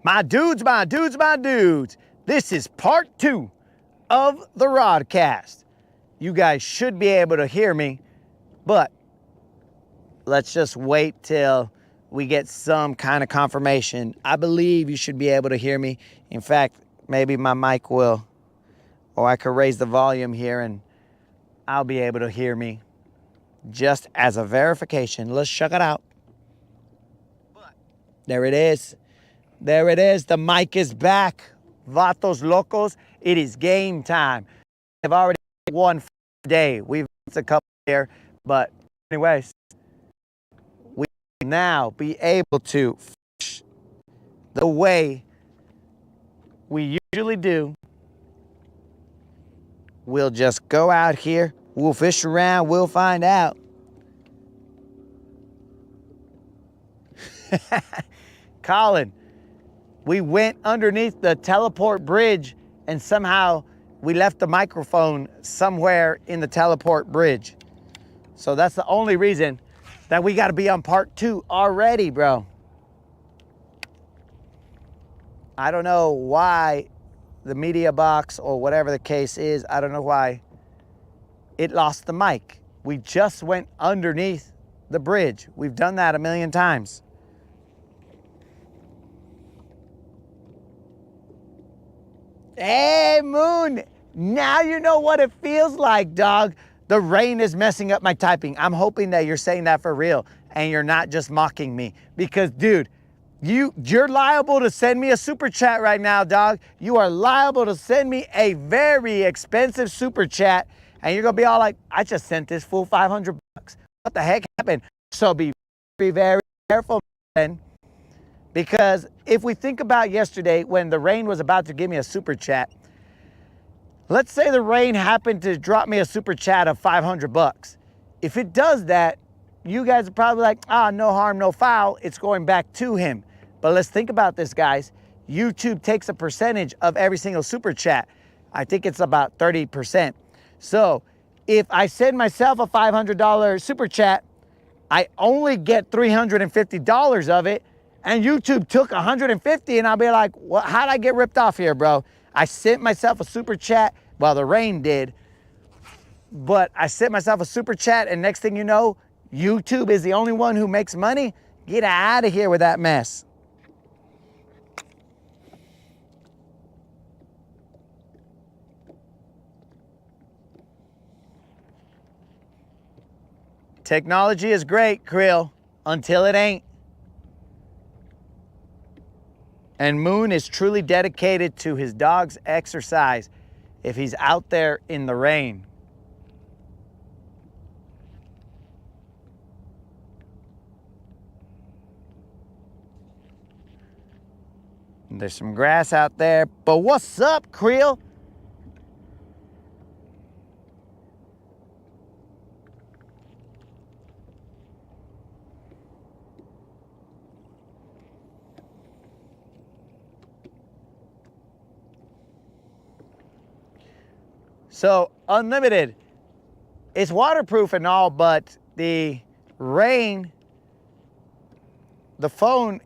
My dudes, my dudes, my dudes. This is part 2 of the Rodcast. You guys should be able to hear me, but let's just wait till we get some kind of confirmation. I believe you should be able to hear me. In fact, maybe my mic will, or I could raise the volume here and I'll be able to hear me. Just as a verification, let's check it out. There it is. There it is. The mic is back. Vatos locos, it is game time. I've already won day. We've missed a couple here, but anyways, we now be able to fish the way we usually do. We'll just go out here. We'll fish around. We'll find out. Colin, we went underneath the teleport bridge and somehow we left the microphone somewhere in the teleport bridge. So that's the only reason that we got to be on part 2 already, bro. I don't know why the media box or whatever the case is, I don't know why it lost the mic. We just went underneath the bridge. We've done that a million times. Hey, Moon, now you know what it feels like, dog. The rain is messing up my typing. I'm hoping that you're saying that for real and you're not just mocking me. Because, dude, you're liable to send me a super chat right now, dog. You are liable to send me a very expensive super chat and you're going to be all like, I just sent this fool $500. What the heck happened? So be very careful, man. Because if we think about yesterday when the rain was about to give me a super chat, let's say the rain happened to drop me a super chat of $500. If it does that, you guys are probably like, no harm, no foul. It's going back to him. But let's think about this, guys. YouTube takes a percentage of every single super chat. I think it's about 30%. So if I send myself a $500 super chat, I only get $350 of it. And YouTube took $150 and I'll be like, well, how'd I get ripped off here, bro? I sent myself a super chat. Well, the rain did. But I sent myself a super chat and next thing you know, YouTube is the only one who makes money. Get out of here with that mess. Technology is great, Krill, until it ain't. And Moon is truly dedicated to his dog's exercise if he's out there in the rain. There's some grass out there, but what's up, Krill? So, unlimited, it's waterproof and all, but the rain, the phone,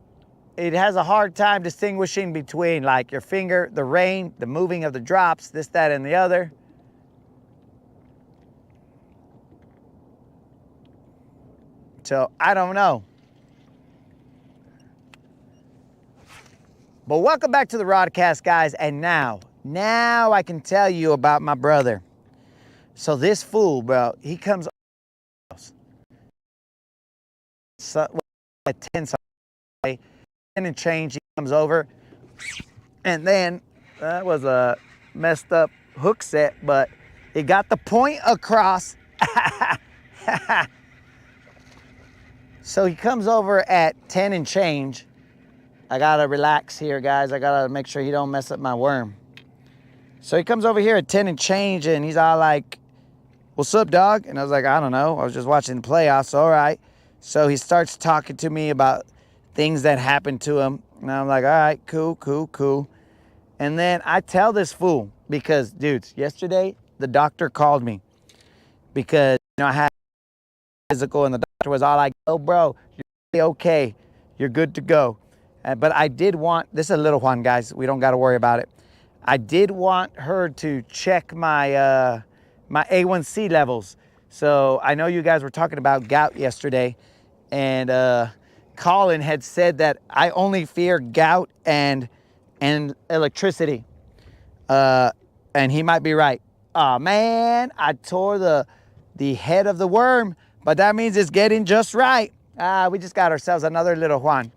it has a hard time distinguishing between like your finger, the rain, the moving of the drops, this, that, and the other. So, I don't know. But welcome back to the Rodcast, guys, and now I can tell you about my brother. So this fool, bro, he comes at 10 and change, he comes over. And then that was a messed up hook set, but it got the point across. So he comes over at 10 and change. I gotta relax here, guys. I gotta make sure he don't mess up my worm. So he comes over here at 10 and change and he's all like, what's up, dog? And I was like, I don't know. I was just watching the playoffs. All right. So he starts talking to me about things that happened to him. And I'm like, all right, cool. And then I tell this fool because, dudes, yesterday the doctor called me because, I had physical and the doctor was all like, oh, bro, you're okay. You're good to go. But I did want, this is a little one, guys. We don't got to worry about it. I did want her to check my my A1C levels. So I know you guys were talking about gout yesterday, and Colin had said that I only fear gout and electricity, and he might be right. Oh man, I tore the head of the worm, but that means it's getting just right. We just got ourselves another little Juan.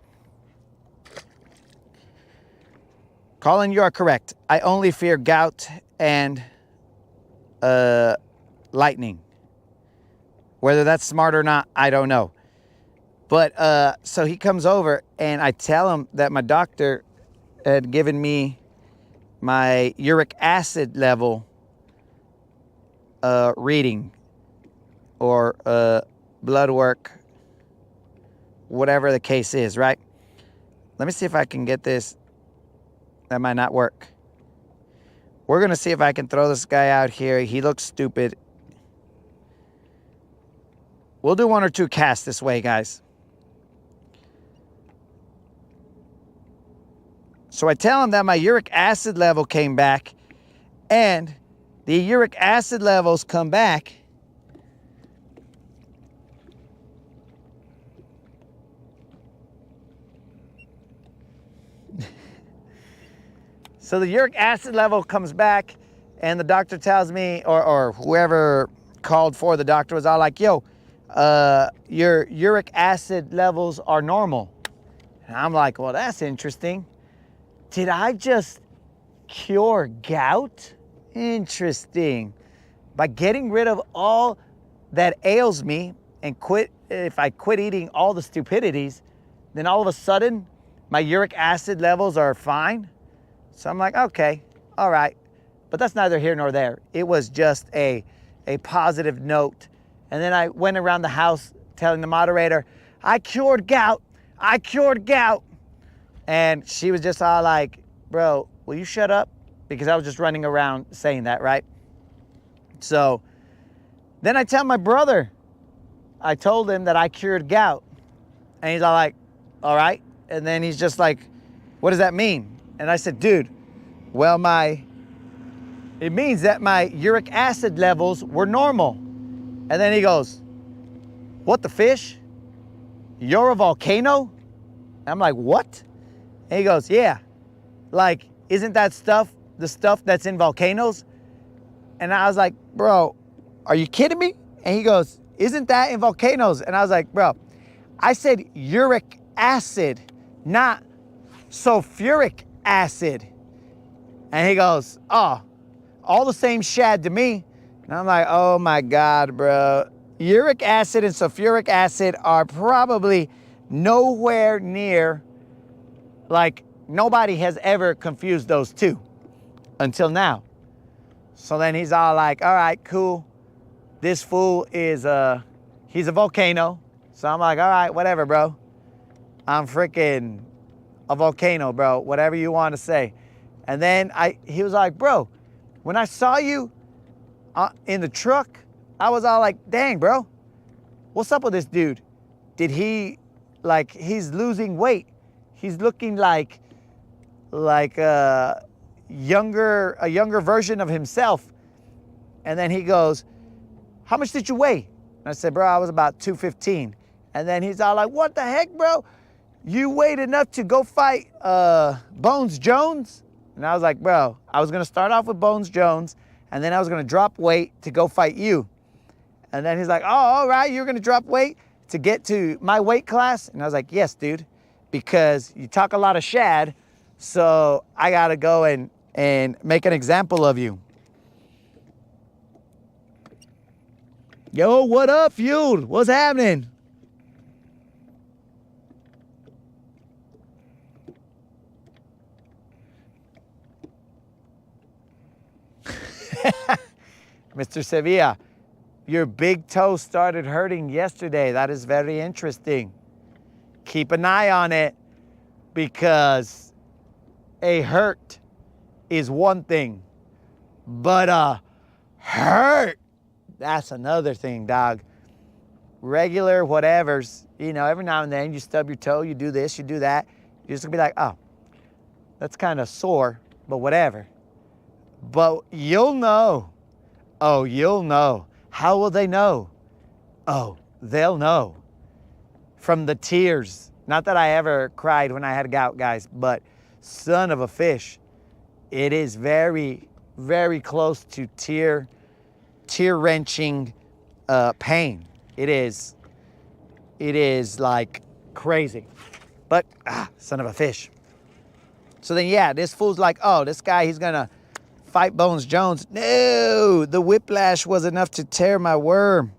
Colin, you are correct. I only fear gout and lightning. Whether that's smart or not, I don't know. But so he comes over and I tell him that my doctor had given me my uric acid level reading or blood work, whatever the case is, right? Let me see if I can get this. That might not work. We're going to see if I can throw this guy out here. He looks stupid. We'll do 1 or 2 casts this way, guys. So I tell him that my uric acid level came back, and the uric acid levels come back so the uric acid level comes back, and the doctor tells me, or whoever called for the doctor was all like, yo, your uric acid levels are normal. And I'm like, well, that's interesting. Did I just cure gout? Interesting. By getting rid of all that ails me and if I quit eating all the stupidities, then all of a sudden my uric acid levels are fine. So I'm like, okay, all right. But that's neither here nor there. It was just a positive note. And then I went around the house telling the moderator, I cured gout. I cured gout. And she was just all like, bro, will you shut up? Because I was just running around saying that, right? So then I tell my brother, I told him that I cured gout. And he's all like, all right. And then he's just like, what does that mean? And I said, dude, well, it means that my uric acid levels were normal. And then he goes, what the fish? You're a volcano? And I'm like, what? And he goes, yeah. Like, isn't that stuff the stuff that's in volcanoes? And I was like, bro, are you kidding me? And he goes, isn't that in volcanoes? And I was like, bro, I said uric acid, not sulfuric acid. And he goes, oh, all the same shad to me. And I'm like, oh my God, bro. Uric acid and sulfuric acid are probably nowhere near, like nobody has ever confused those two until now. So then he's all like, all right, cool. This fool is, he's a volcano. So I'm like, all right, whatever, bro. I'm freaking a volcano, bro. Whatever you want to say. And then he was like, bro, when I saw you in the truck, I was all like, dang, bro, what's up with this dude? Did he, like, he's losing weight. He's looking like a younger version of himself. And then he goes, how much did you weigh? And I said, bro, I was about 215. And then he's all like, what the heck, bro? You weighed enough to go fight Bones Jones? And I was like, bro, I was going to start off with Bones Jones, and then I was going to drop weight to go fight you. And then he's like, oh, all right, you're going to drop weight to get to my weight class? And I was like, yes, dude, because you talk a lot of shad, so I got to go and make an example of you. Yo, what up, feud? What's happening? Mr. Sevilla, your big toe started hurting yesterday. That is very interesting. Keep an eye on it, because a hurt is one thing, but a hurt, that's another thing, dog. Regular whatevers, you know, every now and then you stub your toe, you do this, you do that. You're just gonna be like, oh, that's kind of sore, but whatever. But you'll know. Oh, you'll know. How will they know? Oh, they'll know. From the tears. Not that I ever cried when I had gout, guys, but son of a fish, it is very, very close to tear-wrenching pain. It is like crazy. But, son of a fish. So then, yeah, this fool's like, oh, this guy, he's gonna fight Bones Jones. No, the whiplash was enough to tear my worm.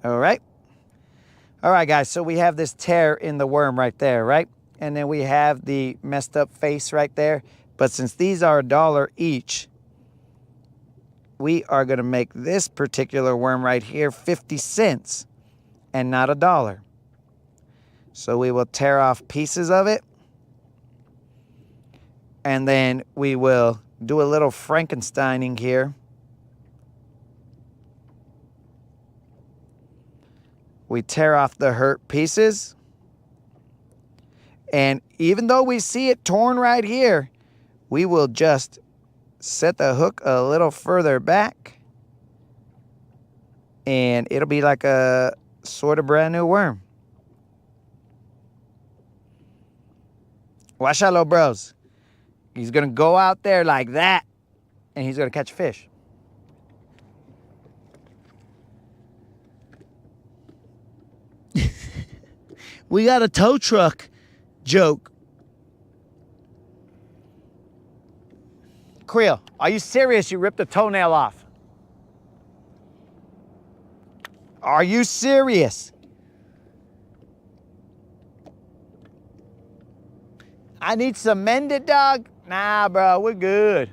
All right. All right, guys, so we have this tear in the worm right there, right? And then we have the messed up face right there. But since these are $1 each, we are gonna make this particular worm right here 50 cents and not $1. So we will tear off pieces of it. And then we will do a little Frankensteining here. We tear off the hurt pieces. And even though we see it torn right here, we will just set the hook a little further back. And it'll be like a sort of brand new worm. Watch out, little bros. He's going to go out there like that, and he's going to catch a fish. We got a tow truck joke. Creel, are you serious? You ripped a toenail off. Are you serious? I need some mended, dog. Nah, bro, we're good.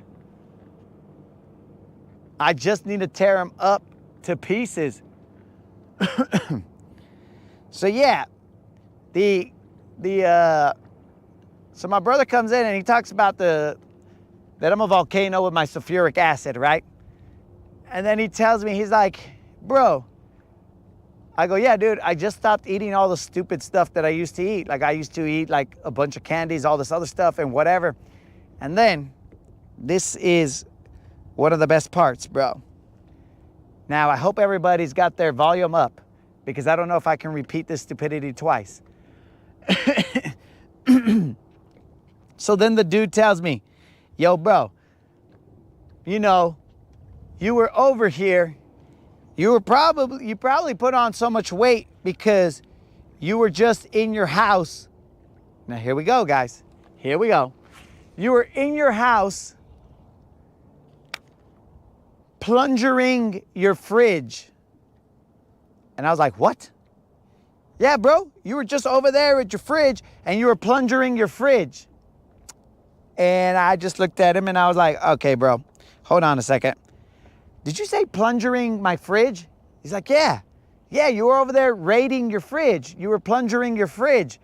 I just need to tear them up to pieces. So yeah, so my brother comes in and he talks about that I'm a volcano with my sulfuric acid, right? And then he tells me, he's like, bro, I go, yeah, dude, I just stopped eating all the stupid stuff that I used to eat. Like I used to eat like a bunch of candies, all this other stuff and whatever. And then this is one of the best parts, bro. Now, I hope everybody's got their volume up because I don't know if I can repeat this stupidity twice. So then the dude tells me, yo, bro, you know, you were over here. You probably put on so much weight because you were just in your house. Now, here we go, guys. Here we go. You were in your house plungering your fridge. And I was like, what? Yeah, bro, you were just over there at your fridge and you were plungering your fridge. And I just looked at him and I was like, okay, bro, hold on a second. Did you say plungering my fridge? He's like, yeah. Yeah, you were over there raiding your fridge. You were plungering your fridge.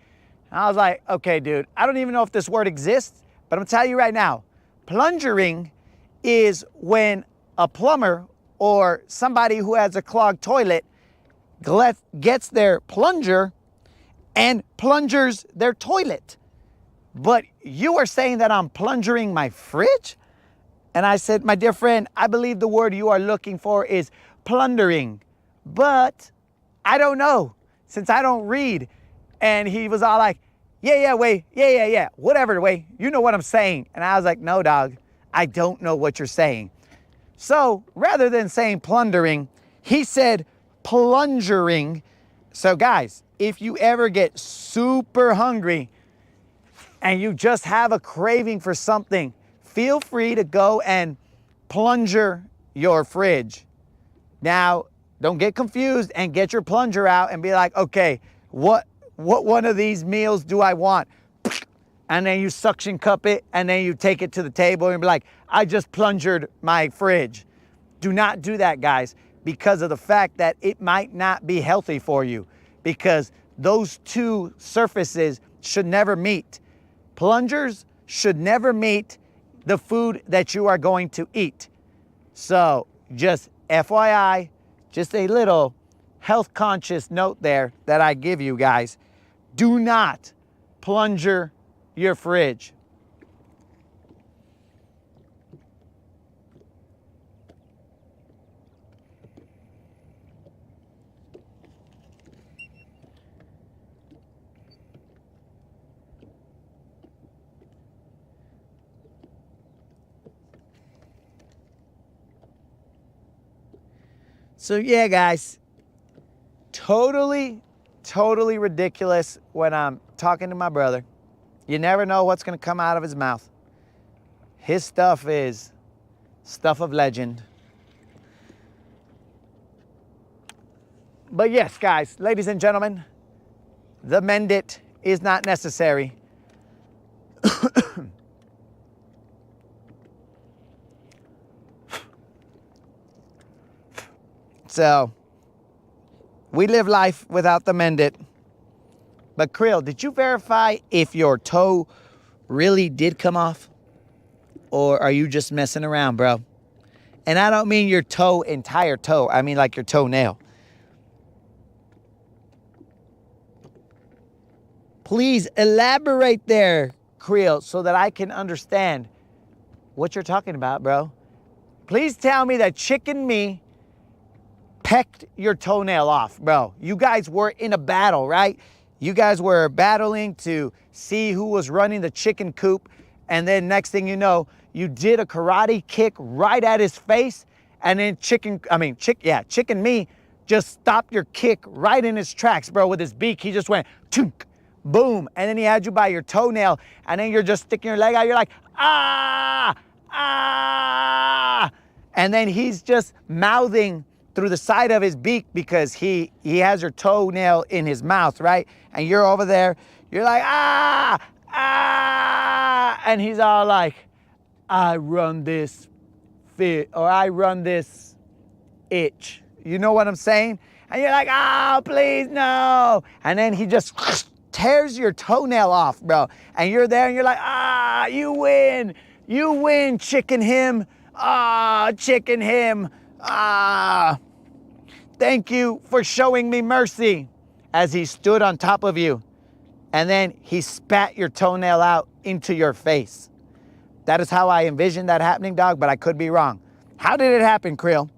And I was like, okay, dude, I don't even know if this word exists, but I'm gonna tell you right now, plungering is when a plumber or somebody who has a clogged toilet gets their plunger and plungers their toilet. But you are saying that I'm plungering my fridge? And I said, my dear friend, I believe the word you are looking for is plundering, but I don't know since I don't read. And he was all like, yeah, whatever, way, you know what I'm saying. And I was like, no, dog, I don't know what you're saying. So rather than saying plundering, he said plungering. So guys, if you ever get super hungry and you just have a craving for something, feel free to go and plunger your fridge. Now, don't get confused and get your plunger out and be like, okay, what one of these meals do I want? And then you suction cup it and then you take it to the table and be like, I just plungered my fridge. Do not do that, guys, because of the fact that it might not be healthy for you, because those two surfaces should never meet. Plungers should never meet the food that you are going to eat. So just FYI, just a little health conscious note there that I give you guys. Do not plunger your fridge. So yeah, guys, totally ridiculous when I'm talking to my brother. You never know what's gonna come out of his mouth. His stuff is stuff of legend. But yes, guys, ladies and gentlemen, the mend it is not necessary. So, we live life without the mend it. But Krill, did you verify if your toe really did come off? Or are you just messing around, bro? And I don't mean your toe, entire toe. I mean like your toenail. Please elaborate there, Krill, so that I can understand what you're talking about, bro. Please tell me that Chicken Me pecked your toenail off, bro. You guys were in a battle, right? You guys were battling to see who was running the chicken coop. And then next thing you know, you did a karate kick right at his face. And then Chicken Me just stopped your kick right in his tracks, bro, with his beak. He just went, chunk, boom. And then he had you by your toenail. And then you're just sticking your leg out. You're like, ah, ah. And then he's just mouthing through the side of his beak because he has your toenail in his mouth, right? And you're over there, you're like, ah, ah, and he's all like, I run this fit, or I run this itch. You know what I'm saying? And you're like, oh, please, no. And then he just tears your toenail off, bro. And you're there and you're like, ah, you win, chicken him. Ah, chicken him. Ah, thank you for showing me mercy, as he stood on top of you. And then he spat your toenail out into your face. That is how I envisioned that happening, dog, but I could be wrong. How did it happen, Krill?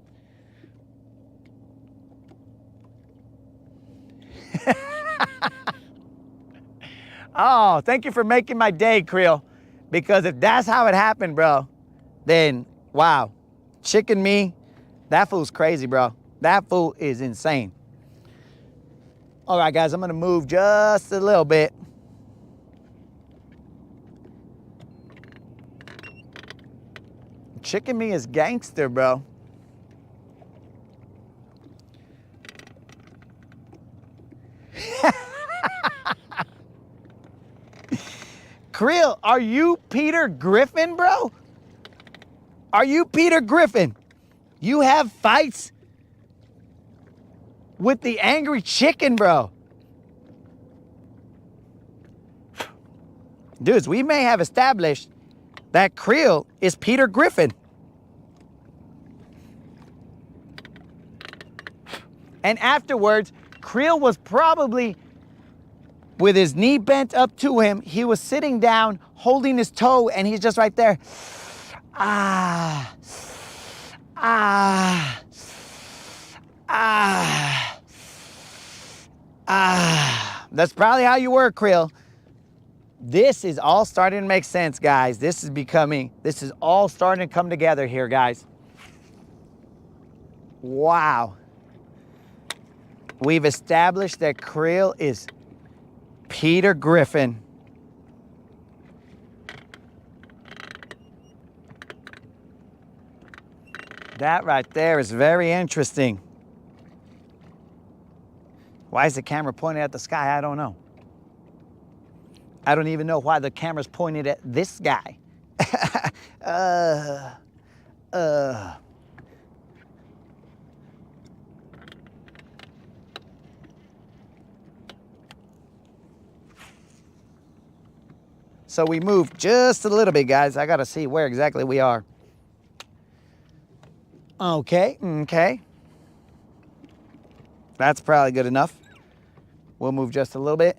Oh, thank you for making my day, Krill. Because if that's how it happened, bro, then wow. Chicken Me, that fool's crazy, bro. That fool is insane. All right, guys, I'm gonna move just a little bit. Chicken Me is gangster, bro. Krill, are you Peter Griffin, bro? Are you Peter Griffin? You have fights with the angry chicken, bro. Dudes, we may have established that Krill is Peter Griffin. And afterwards, Krill was probably with his knee bent up to him. He was sitting down, holding his toe, and he's just right there. Ah, ah, ah, ah. That's probably how you were, Krill. This is all starting to make sense, guys. This is all starting to come together here, guys. Wow. We've established that Krill is Peter Griffin. That right there is very interesting. Why is the camera pointed at the sky? I don't know. I don't even know why the camera's pointed at this guy. So we moved just a little bit, guys. I gotta see where exactly we are. Okay. That's probably good enough. We'll move just a little bit.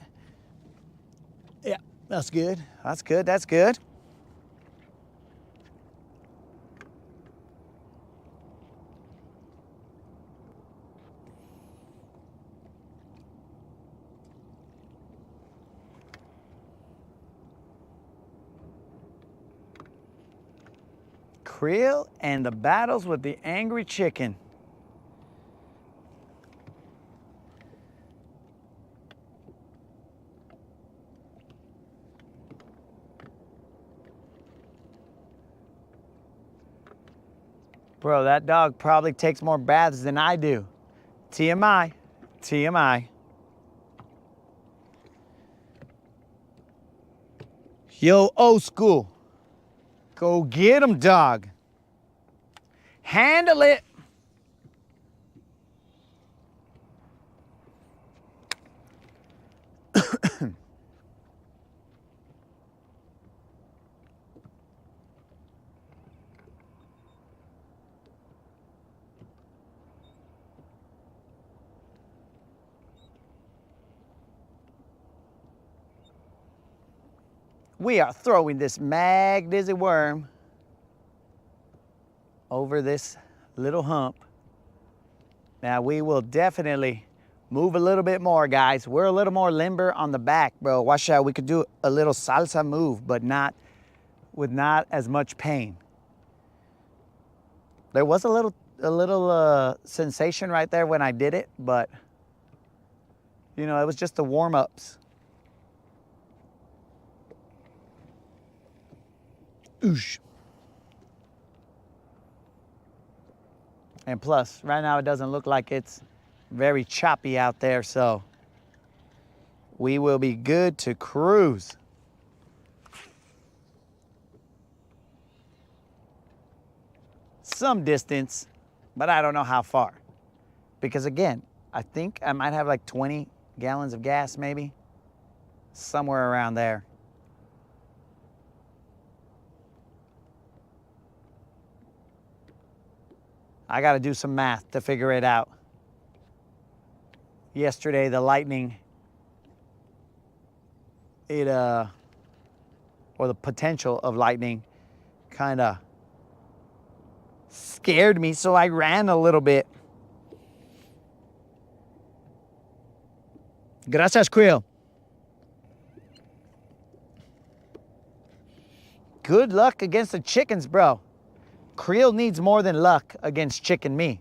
Yeah, That's good. That's good. That's good. Creel and the battles with the angry chicken. Bro, that dog probably takes more baths than I do. TMI. TMI. Yo, old school. Go get him, dog. Handle it. We are throwing this mag dizzy worm over this little hump. Now we will definitely move a little bit more, guys. We're a little more limber on the back, bro. Watch out, we could do a little salsa move, but not with not as much pain. There was a little sensation right there when I did it, but you know, it was just the warm-ups. Oosh. And plus, right now it doesn't look like it's very choppy out there, so we will be good to cruise. Some distance, but I don't know how far. Because again, I think I might have like 20 gallons of gas maybe, somewhere around there. I got to do some math to figure it out. Yesterday, the lightning, or the potential of lightning kind of scared me, so I ran a little bit. Gracias, Creel. Good luck against the chickens, bro. Creel needs more than luck against Chicken Me.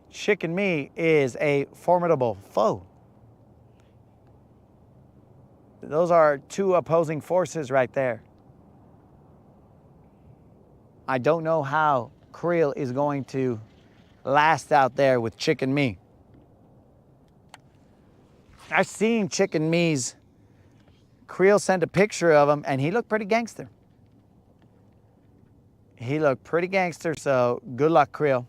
Chicken Me is a formidable foe. Those are two opposing forces right there. I don't know how Creel is going to last out there with Chicken Me. I've seen Chicken Me's. Creel sent a picture of him and he looked pretty gangster. He looked pretty gangster, so good luck, Creel.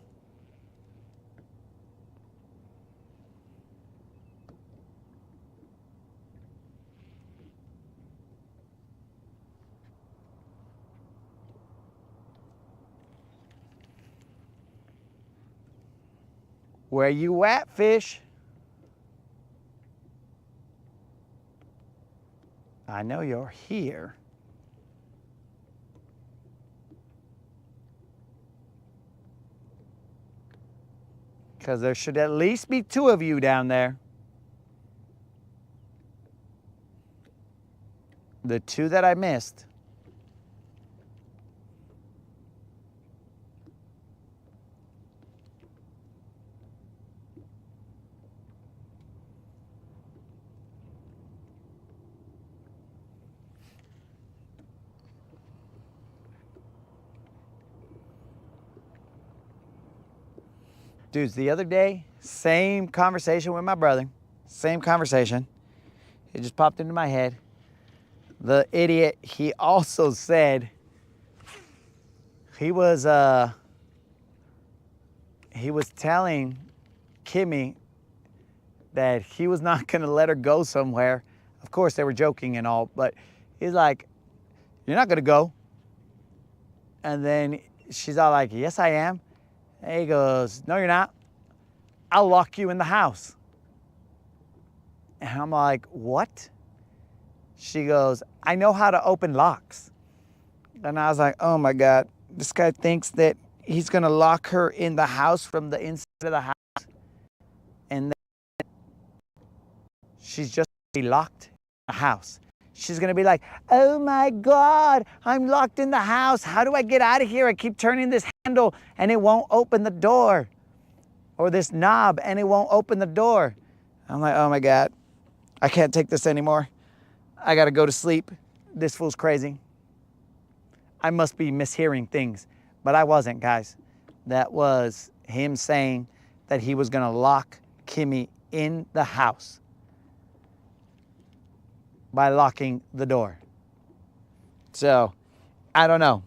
Where you at, fish? I know you're here. Because there should at least be two of you down there. The two that I missed. Dudes, the other day, same conversation with my brother. Same conversation. It just popped into my head. The idiot, he also said he was telling Kimmy that he was not gonna let her go somewhere. Of course, they were joking and all, but he's like, "You're not gonna go." And then she's all like, "Yes, I am." And he goes, "No, you're not. I'll lock you in the house." And I'm like, "What?" She goes, I know how to open locks. And I was like, oh my God, this guy thinks that he's gonna lock her in the house from the inside of the house. And then she's just gonna be locked in the house. She's gonna be like, oh my God, I'm locked in the house. How do I get out of here? I keep turning this handle and it won't open the door. Or this knob and it won't open the door. I'm like, oh my God, I can't take this anymore. I gotta go to sleep. This fool's crazy. I must be mishearing things, but I wasn't, guys. That was him saying that he was gonna lock Kimmy in the house by locking the door. So, I don't know.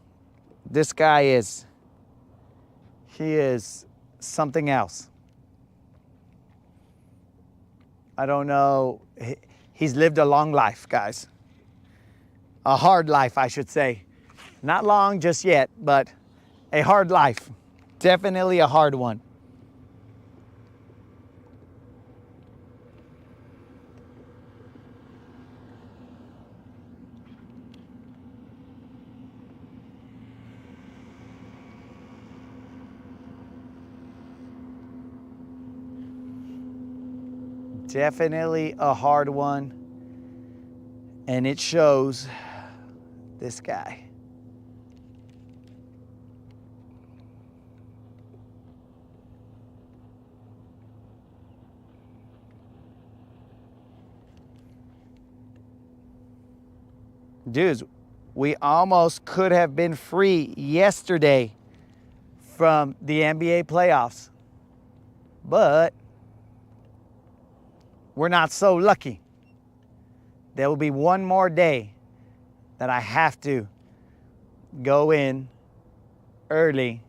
This guy he is something else. I don't know. He's lived a long life, guys. A hard life, I should say. Not long just yet, but a hard life. Definitely a hard one. Definitely a hard one. And it shows this guy. Dudes, we almost could have been free yesterday from the NBA playoffs, but we're not so lucky. There will be one more day that I have to go in early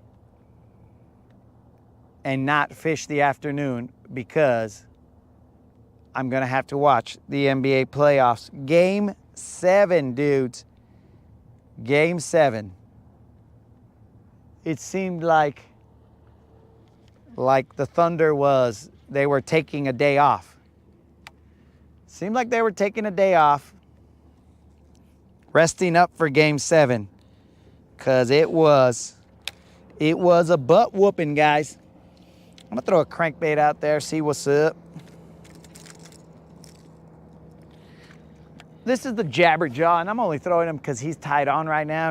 and not fish the afternoon because I'm gonna have to watch the NBA playoffs. Game 7, dudes. Game 7. It seemed like the Thunder they were taking a day off. Seemed like they were taking a day off, resting up for Game 7, because it was a butt whooping, guys. I'm gonna throw a crankbait out there, see what's up. This is the Jabberjaw, and I'm only throwing him because he's tied on right now.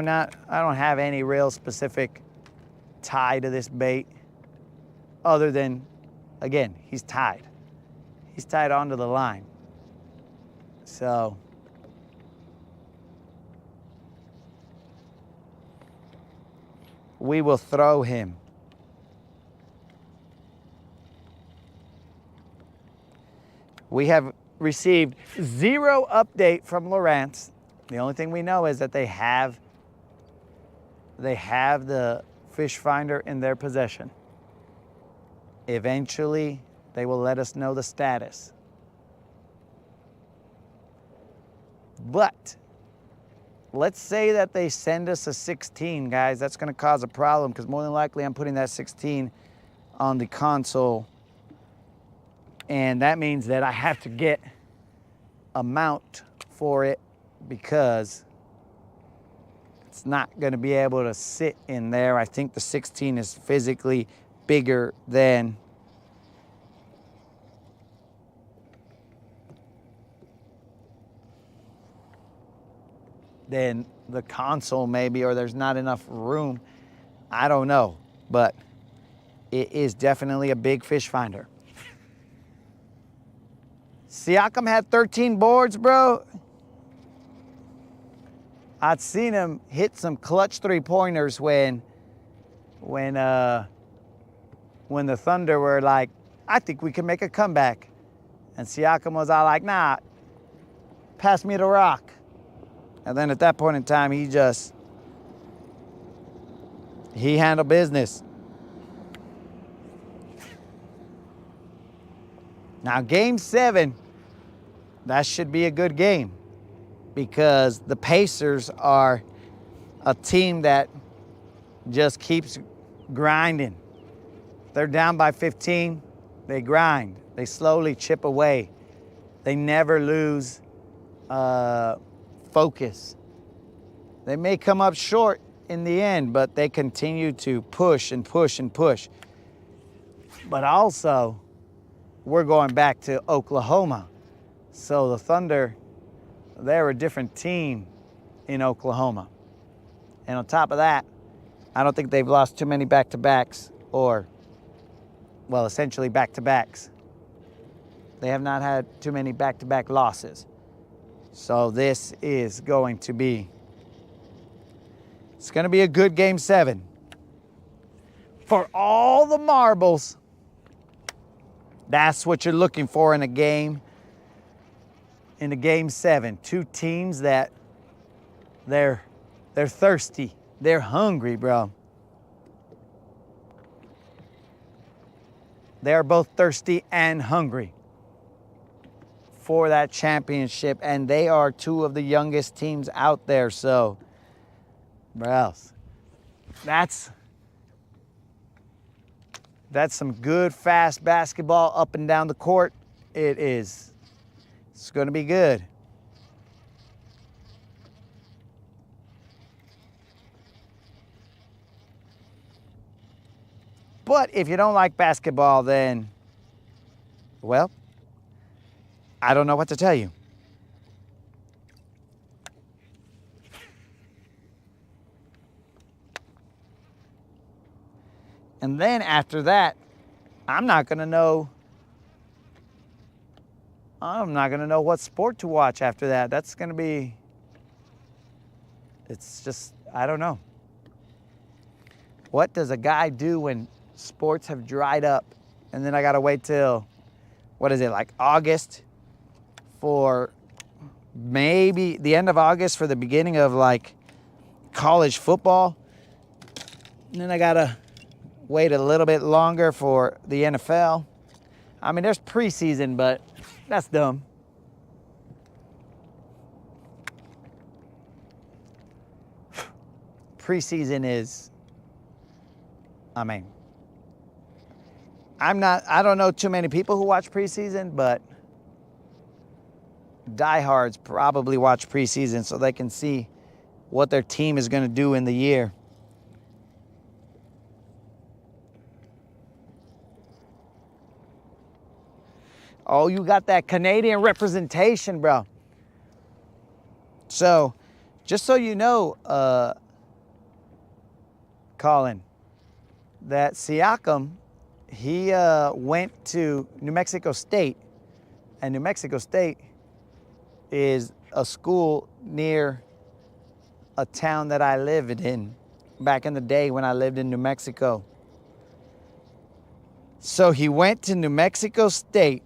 I don't have any real specific tie to this bait other than, again, he's tied. He's tied onto the line. So, we will throw him. We have received zero update from Lawrence. The only thing we know is that they have the fish finder in their possession. Eventually, they will let us know the status. But let's say that they send us a 16, guys. That's going to cause a problem because more than likely I'm putting that 16 on the console. And that means that I have to get a mount for it because it's not going to be able to sit in there. I think the 16 is physically bigger than the console maybe, or there's not enough room. I don't know, but it is definitely a big fish finder. Siakam had 13 boards, bro. I'd seen him hit some clutch three-pointers when the Thunder were like, I think we can make a comeback. And Siakam was all like, nah, pass me the rock. And then at that point in time, he handled business. Now, Game 7, that should be a good game because the Pacers are a team that just keeps grinding. They're down by 15, they grind. They slowly chip away. They never lose focus. They may come up short in the end, but they continue to push and push and push. But also, we're going back to Oklahoma. So the Thunder, they're a different team in Oklahoma. And on top of that, I don't think they've lost too many back-to-backs or, well, essentially back-to-backs. They have not had too many back-to-back losses. So this is going to be, it's going to be a good Game 7. For all the marbles, that's what you're looking for in a game, in a Game 7. Two teams that they're thirsty. They're hungry, bro. They're both thirsty and hungry for that championship, and they are two of the youngest teams out there. So, bro, that's some good, fast basketball up and down the court. It is. It's going to be good. But if you don't like basketball, then, well, I don't know what to tell you. And then after that, I'm not going to know what sport to watch after that. That's going to be, it's just, I don't know. What does a guy do when sports have dried up? And then I got to wait till, what is it, like August for maybe the end of August for the beginning of like college football. And then I got to wait a little bit longer for the NFL. I mean, there's preseason, but that's dumb. Preseason is, I mean, I don't know too many people who watch preseason, but diehards probably watch preseason so they can see what their team is going to do in the year. Oh, you got that Canadian representation, bro. So, just so you know, Colin, that Siakam, he went to New Mexico State, and New Mexico State is a school near a town that I lived in back in the day when I lived in New Mexico. So he went to New Mexico State.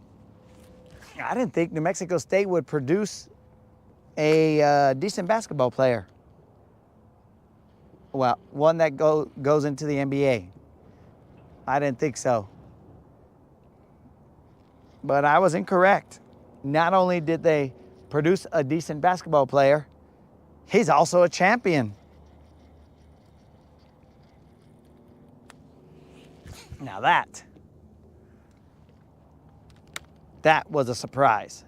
I didn't think New Mexico State would produce a decent basketball player. Well, one that goes into the NBA. I didn't think so. But I was incorrect. Not only did they produce a decent basketball player, he's also a champion. Now that was a surprise.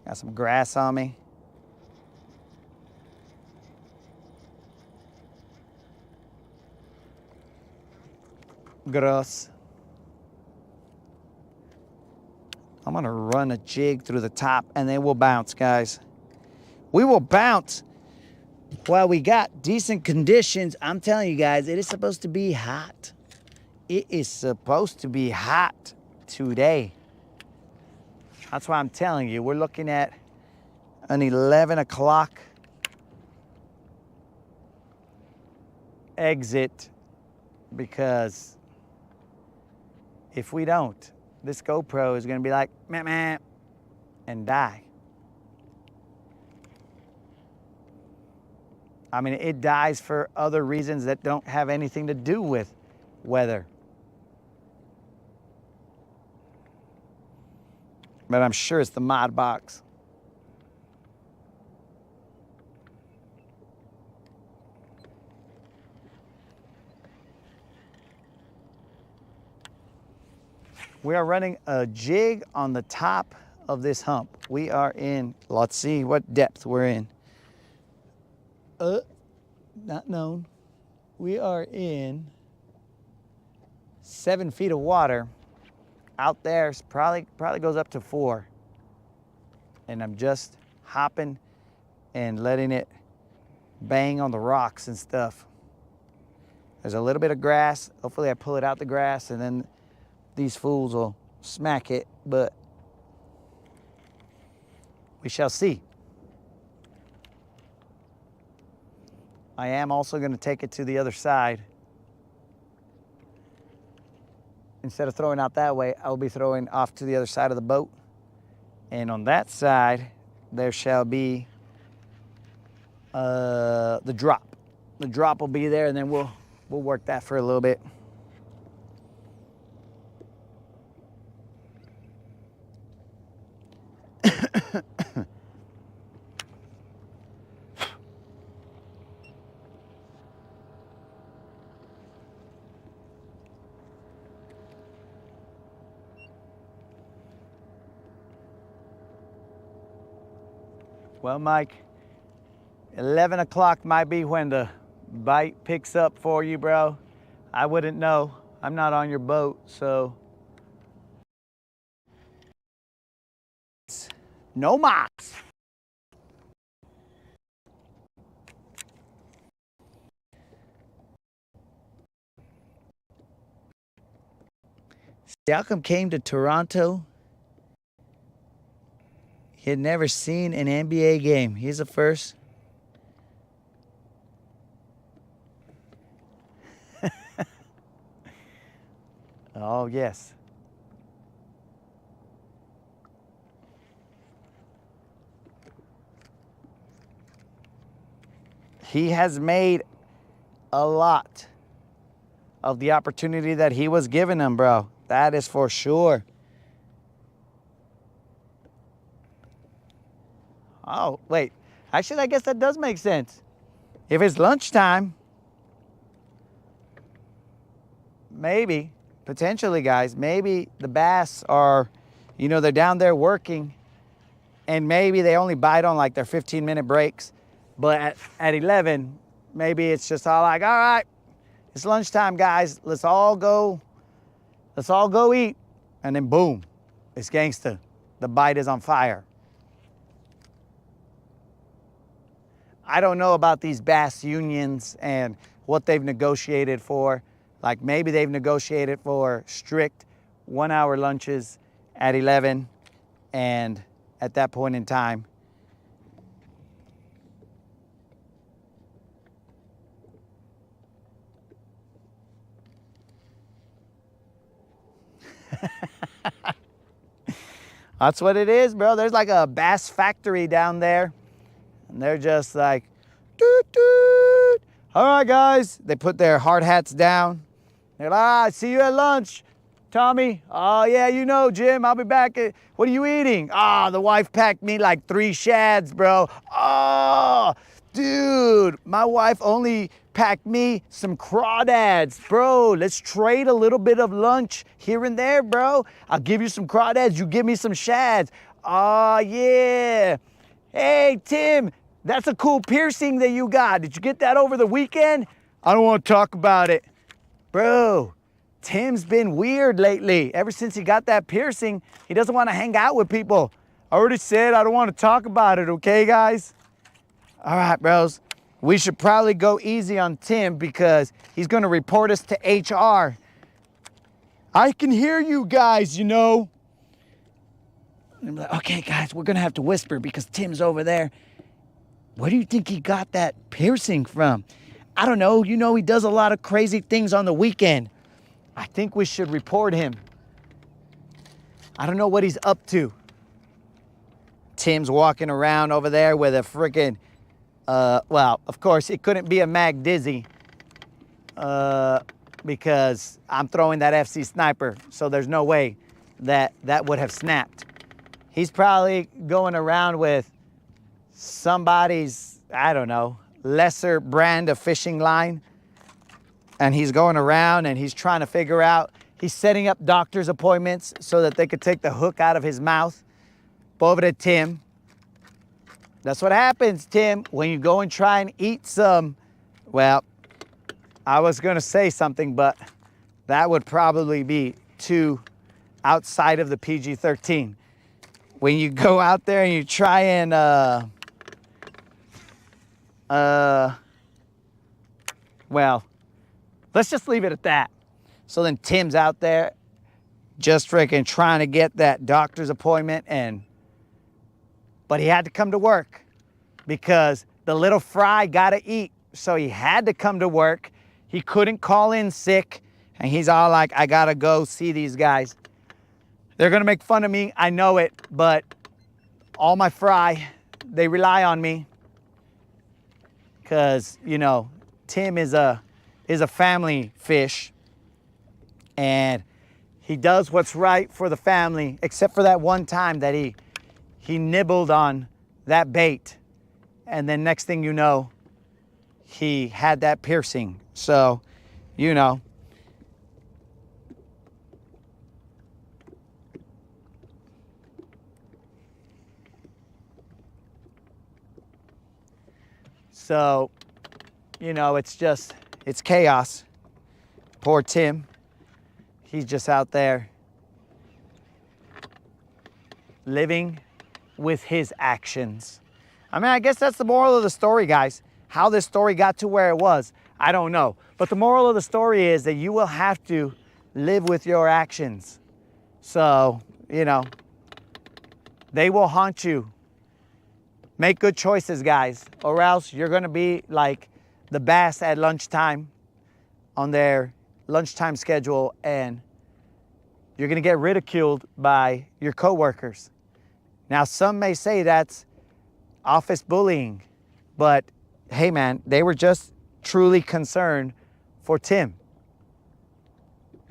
Got some grass on me. Gross. I'm gonna run a jig through the top and then we'll bounce, guys. We will bounce while we got decent conditions. I'm telling you guys, it is supposed to be hot. It is supposed to be hot today. That's why I'm telling you, we're looking at an 11 o'clock exit, because if we don't, this GoPro is gonna be like, meh, meh, and die. I mean, it dies for other reasons that don't have anything to do with weather. But I'm sure it's the mod box. We are running a jig on the top of this hump. We are in, let's see what depth we're in. Not known. We are in 7 feet of water. Out there probably goes up to 4. And I'm just hopping and letting it bang on the rocks and stuff. There's a little bit of grass. Hopefully I pull it out the grass and then these fools will smack it, but we shall see. I am also going to take it to the other side. Instead of throwing out that way, I will be throwing off to the other side of the boat. And on that side, there shall be the drop. The drop will be there, and then we'll work that for a little bit. Well, Mike, 11 o'clock might be when the bite picks up for you, bro. I wouldn't know. I'm not on your boat, so. No mocks. Malcolm came to Toronto. He had never seen an NBA game. He's the first. Oh, yes. He has made a lot of the opportunity that he was given him, bro. That is for sure. Oh, wait. Actually, I guess that does make sense. If it's lunchtime, maybe, potentially, guys, maybe the bass are, you know, they're down there working, and maybe they only bite on like their 15-minute breaks. But at 11, maybe it's just all like, all right, it's lunchtime, guys. Let's all go eat. And then boom, it's gangsta. The bite is on fire. I don't know about these bass unions and what they've negotiated for. Like maybe they've negotiated for strict 1-hour lunches at 11, and at that point in time, that's what it is, bro. There's like a bass factory down there. And they're just like, doot, doot. All right, guys. They put their hard hats down. They're like, see you at lunch, Tommy. Oh, yeah, you know, Jim, I'll be back. What are you eating? The wife packed me like 3 shads, bro. Oh, dude, my wife only packed me some crawdads. Bro, let's trade a little bit of lunch here and there, bro. I'll give you some crawdads. You give me some shads. Oh, yeah. Hey, Tim, that's a cool piercing that you got. Did you get that over the weekend? I don't want to talk about it. Bro, Tim's been weird lately. Ever since he got that piercing, he doesn't want to hang out with people. I already said I don't want to talk about it, okay, guys? All right, bros. We should probably go easy on Tim because he's going to report us to HR. I can hear you guys, you know. I'm like, okay, guys, we're going to have to whisper because Tim's over there. Where do you think he got that piercing from? I don't know. You know, he does a lot of crazy things on the weekend. I think we should report him. I don't know what he's up to. Tim's walking around over there with a freaking, well, of course, it couldn't be a Mag Dizzy because I'm throwing that FC Sniper, so there's no way that would have snapped. He's probably going around with somebody's, I don't know, lesser brand of fishing line. And he's going around and he's trying to figure out He's setting up doctor's appointments so that they could take the hook out of his mouth. Pobre Tim. That's what happens, Tim, when you go and try and eat some, well, I was going to say something, but that would probably be too outside of the PG-13. When you go out there and you try and, well, let's just leave it at that. So then Tim's out there just freaking trying to get that doctor's appointment, but he had to come to work because the little fry got to eat. So he had to come to work. He couldn't call in sick. And he's all like, I got to go see these guys. They're going to make fun of me. I know it. But all my fry, they rely on me. Because, you know, Tim is a family fish. And he does what's right for the family, except for that one time that he nibbled on that bait, and then next thing you know, he had that piercing. So, you know. So, you know, it's chaos. Poor Tim. He's just out there living with his actions. I mean, I guess that's the moral of the story, guys. How this story got to where it was, I don't know. But the moral of the story is that you will have to live with your actions. So, you know, they will haunt you. Make good choices, guys, or else you're going to be like the bass at lunchtime on their lunchtime schedule, and you're going to get ridiculed by your coworkers. Now, some may say that's office bullying, but hey, man, they were just truly concerned for Tim.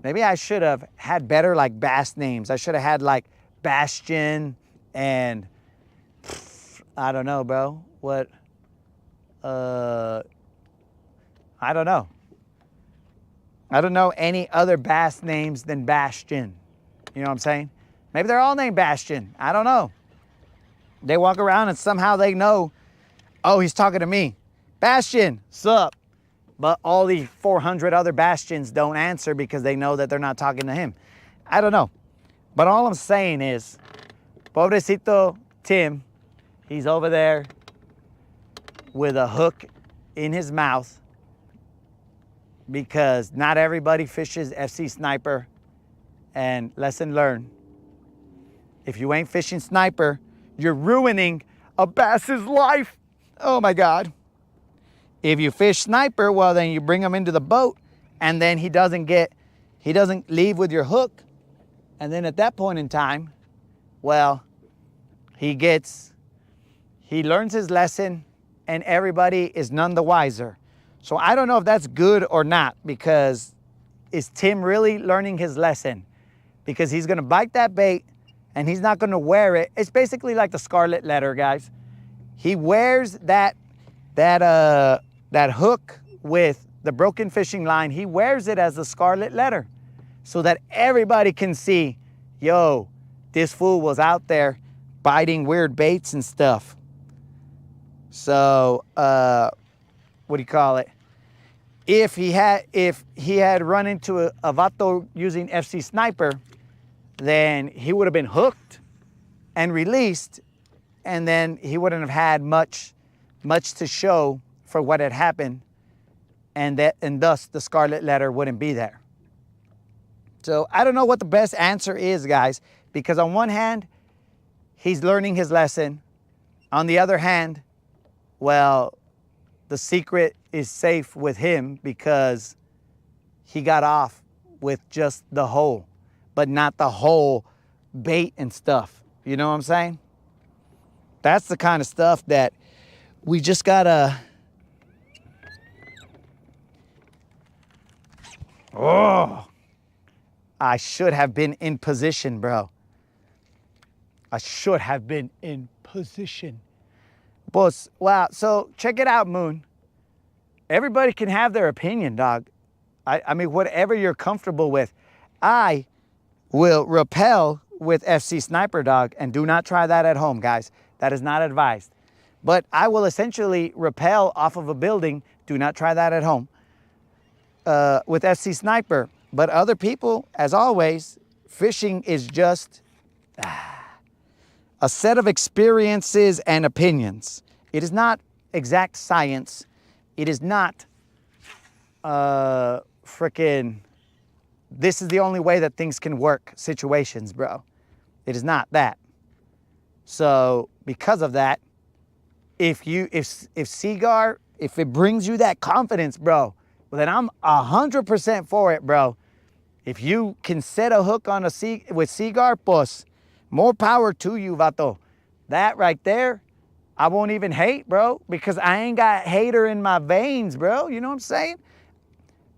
Maybe I should have had better like bass names. I should have had like Bastion and I don't know, bro. What? I don't know. I don't know any other bass names than Bastion. You know what I'm saying? Maybe they're all named Bastion. I don't know. They walk around and somehow they know, oh, he's talking to me. Bastion, sup? But all the 400 other Bastions don't answer because they know that they're not talking to him. I don't know. But all I'm saying is, pobrecito Tim, he's over there with a hook in his mouth because not everybody fishes FC Sniper. And lesson learned, if you ain't fishing Sniper, you're ruining a bass's life. Oh my God. If you fish Sniper, well, then you bring him into the boat and then he doesn't leave with your hook. And then at that point in time, well, he learns his lesson and everybody is none the wiser. So I don't know if that's good or not, because is Tim really learning his lesson? Because he's gonna bite that bait and he's not gonna wear it. It's basically like the scarlet letter, guys. He wears that hook with the broken fishing line. He wears it as the scarlet letter so that everybody can see, yo, this fool was out there biting weird baits and stuff. So, what do you call it? If he had run into a vato using FC Sniper, then he would have been hooked and released, and then he wouldn't have had much to show for what had happened, and thus the scarlet letter wouldn't be there. So I don't know what the best answer is, guys, because on one hand, he's learning his lesson. On the other hand, well, the secret is safe with him because he got off with just the hole, but not the whole bait and stuff. You know what I'm saying? That's the kind of stuff that we just gotta... Oh, I should have been in position, bro. I should have been in position. Boss, wow, so check it out, Moon. Everybody can have their opinion, dog. I mean, whatever you're comfortable with. I will rappel with FC Sniper, dog, and do not try that at home, guys. That is not advised. But I will essentially rappel off of a building. Do not try that at home with FC Sniper. But other people, as always, fishing is just a set of experiences and opinions. It is not exact science. It is not frickin' this is the only way that things can work situations, bro. It is not that. So because of that, if Seagar, if it brings you that confidence, bro, well, then I'm 100% for it, bro. If you can set a hook on with Seagar, pues, more power to you, vato. That right there, I won't even hate, bro, because I ain't got hater in my veins, bro. You know what I'm saying?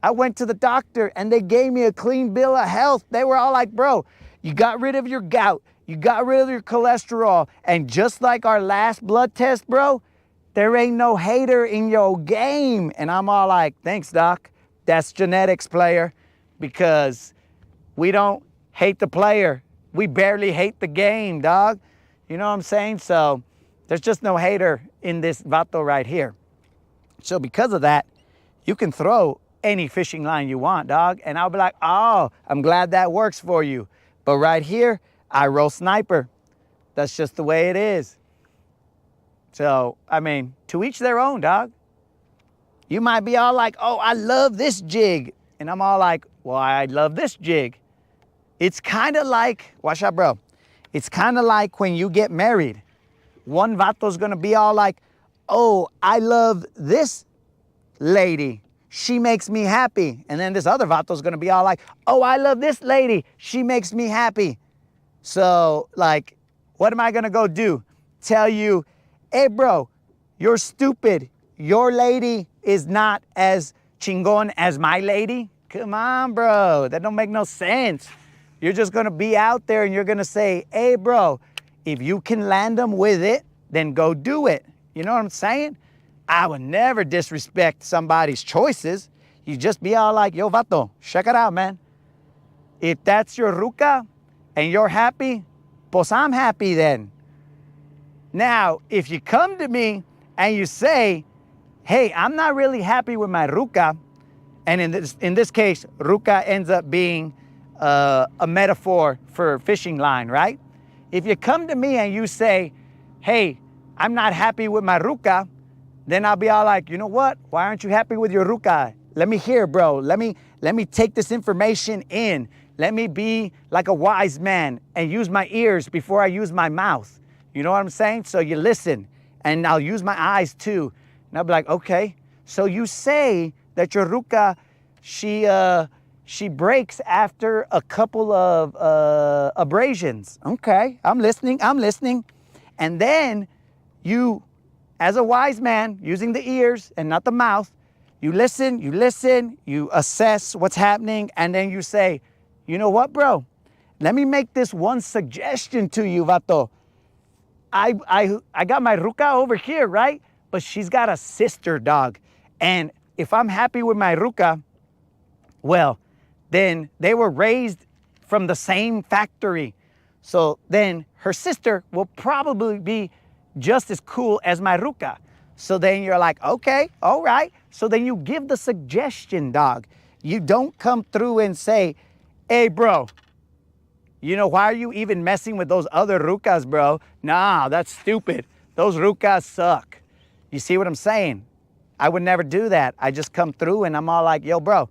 I went to the doctor and they gave me a clean bill of health. They were all like, bro, you got rid of your gout. You got rid of your cholesterol. And just like our last blood test, bro, there ain't no hater in your game. And I'm all like, thanks, doc. That's genetics, player, because we don't hate the player. We barely hate the game, dog. You know what I'm saying? So there's just no hater in this vato right here. So because of that, you can throw any fishing line you want, dog. And I'll be like, oh, I'm glad that works for you. But right here, I roll Sniper. That's just the way it is. So, I mean, to each their own, dog. You might be all like, oh, I love this jig. And I'm all like, well, I love this jig. It's kind of like, watch out, bro. It's kind of like when you get married. One vato's gonna be all like, oh, I love this lady. She makes me happy. And then this other vato's gonna be all like, oh, I love this lady. She makes me happy. So, like, what am I gonna go do? Tell you, hey, bro, you're stupid. Your lady is not as chingon as my lady? Come on, bro. That don't make no sense. You're just gonna be out there and you're gonna say, hey, bro, if you can land them with it, then go do it. You know what I'm saying? I would never disrespect somebody's choices. You just be all like, yo, vato, check it out, man. If that's your ruca and you're happy, pues I'm happy then. Now, if you come to me and you say, hey, I'm not really happy with my ruca, and in this case, ruca ends up being a metaphor for fishing line, right? If you come to me and you say, hey, I'm not happy with my ruca, then I'll be all like, you know what? Why aren't you happy with your ruca? Let me hear, bro. Let me take this information in. Let me be like a wise man and use my ears before I use my mouth. You know what I'm saying? So you listen, and I'll use my eyes too. And I'll be like, okay, so you say that your ruca, she breaks after a couple of abrasions. Okay, I'm listening. And then you, as a wise man, using the ears and not the mouth, you listen, you assess what's happening, and then you say, you know what, bro? Let me make this one suggestion to you, vato. I got my ruca over here, right? But she's got a sister, dog. And if I'm happy with my ruca, well, then they were raised from the same factory. So then her sister will probably be just as cool as my ruca. So then you're like, okay, all right. So then you give the suggestion, dog. You don't come through and say, hey, bro, you know, why are you even messing with those other rucas, bro? Nah, that's stupid. Those rucas suck. You see what I'm saying? I would never do that. I just come through and I'm all like, yo, bro,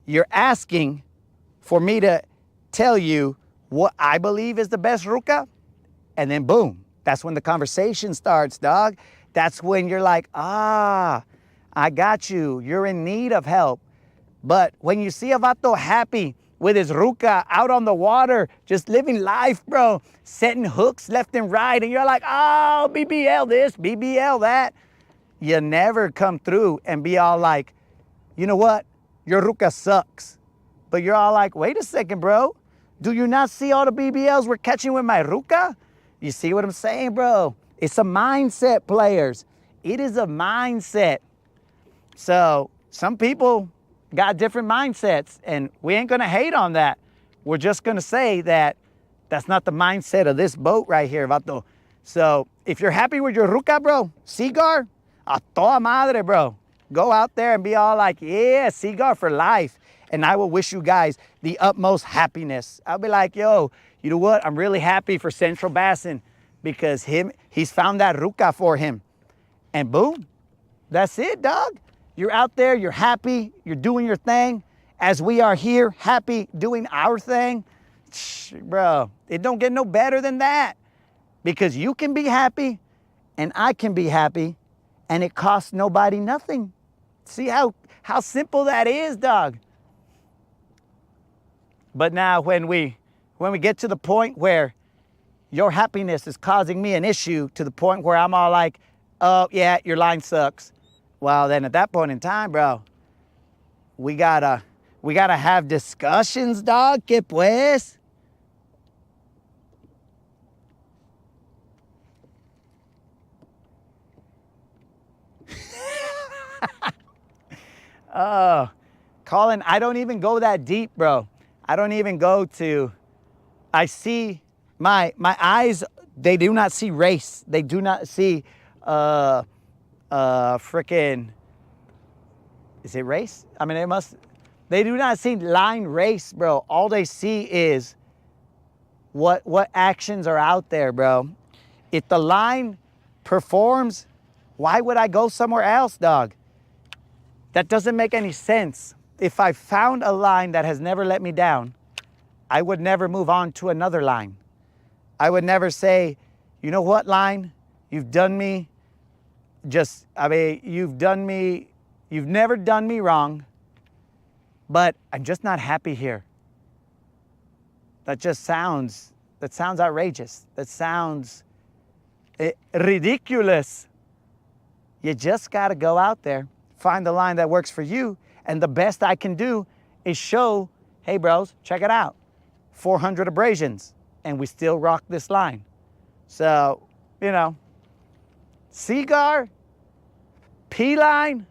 you're asking for me to tell you what I believe is the best ruca? And then boom, that's when the conversation starts, dog. That's when you're like, I got you. You're in need of help. But when you see a vato happy with his ruca out on the water, just living life, bro, setting hooks left and right, and you're like, oh, BBL this, BBL that, you never come through and be all like, you know what? Your ruca sucks. But you're all like, wait a second, bro. Do you not see all the BBLs we're catching with my ruca? You see what I'm saying, bro? It's a mindset, players. It is a mindset. So some people got different mindsets, and we ain't gonna hate on that. we're just gonna say that that's not the mindset of this boat right here, vato. So if you're happy with your ruca, bro, cigar, a toda madre, bro. Go out there and be all like, yeah, cigar for life. And I will wish you guys the utmost happiness. I'll be like, yo, you know what? I'm really happy for Central Bassin because he's found that ruca for him. And boom, that's it, dog. You're out there, you're happy, you're doing your thing. As we are here, happy, doing our thing. Bro, it don't get no better than that. Because you can be happy and I can be happy and it costs nobody nothing. See how simple that is, dog. But now when we get to the point where your happiness is causing me an issue to the point where I'm all like, oh yeah, your line sucks. Well, then at that point in time, bro, we gotta have discussions, dog. Que pues? Colin, I don't even go that deep, bro. I don't even go to, I see my eyes, they do not see race. They do not see frickin', is it race? I mean, they do not see line race, bro. All they see is what actions are out there, bro. If the line performs, why would I go somewhere else, dog? That doesn't make any sense. If I found a line that has never let me down, I would never move on to another line. I would never say, you know what, line? You've done me you've never done me wrong, but I'm just not happy here. That sounds outrageous. That sounds ridiculous. You just gotta go out there, find the line that works for you, and the best I can do is show, hey bros, check it out. 400 abrasions, and we still rock this line. So, you know, cigar, P-line,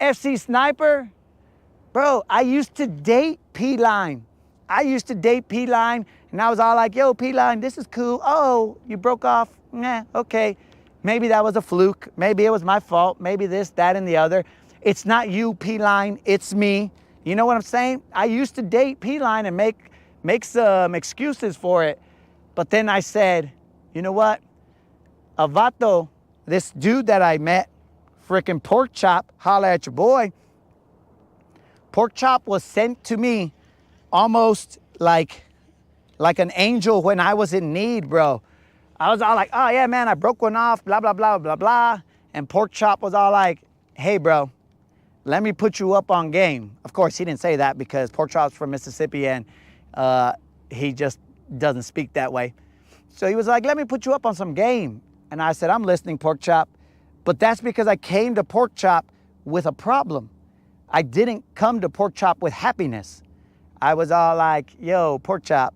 FC Sniper. Bro, I used to date P-line. And I was all like, yo, P-line, this is cool. Oh, you broke off? Nah, okay. Maybe that was a fluke. Maybe it was my fault. Maybe this, that, and the other. It's not you, P-line, it's me. You know what I'm saying? I used to date P-line and make some excuses for it. But then I said, you know what? A vato, this dude that I met, frickin' Pork Chop, holla at your boy. Pork Chop was sent to me almost like an angel when I was in need, bro. I was all like, oh yeah, man, I broke one off, blah, blah, blah, blah, blah. And Pork Chop was all like, hey, bro, let me put you up on game. Of course, he didn't say that because Pork Chop's from Mississippi and he just doesn't speak that way. So he was like, let me put you up on some game. And I said, I'm listening, Pork Chop. But that's because I came to Pork Chop with a problem. I didn't come to Pork Chop with happiness. I was all like, yo, Pork Chop,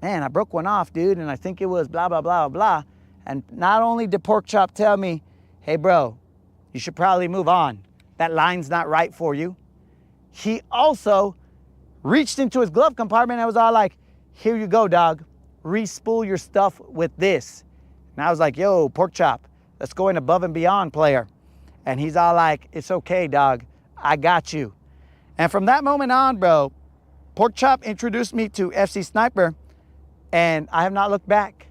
man, I broke one off, dude, and I think it was blah, blah, blah, blah. And not only did Pork Chop tell me, hey, bro, you should probably move on. That line's not right for you. He also reached into his glove compartment and was all like, here you go, dog. Re-spool your stuff with this. And I was like, yo, Pork Chop, let's go in above and beyond, player. And he's all like, it's okay, dog. I got you. And from that moment on, bro, Pork Chop introduced me to FC Sniper, and I have not looked back.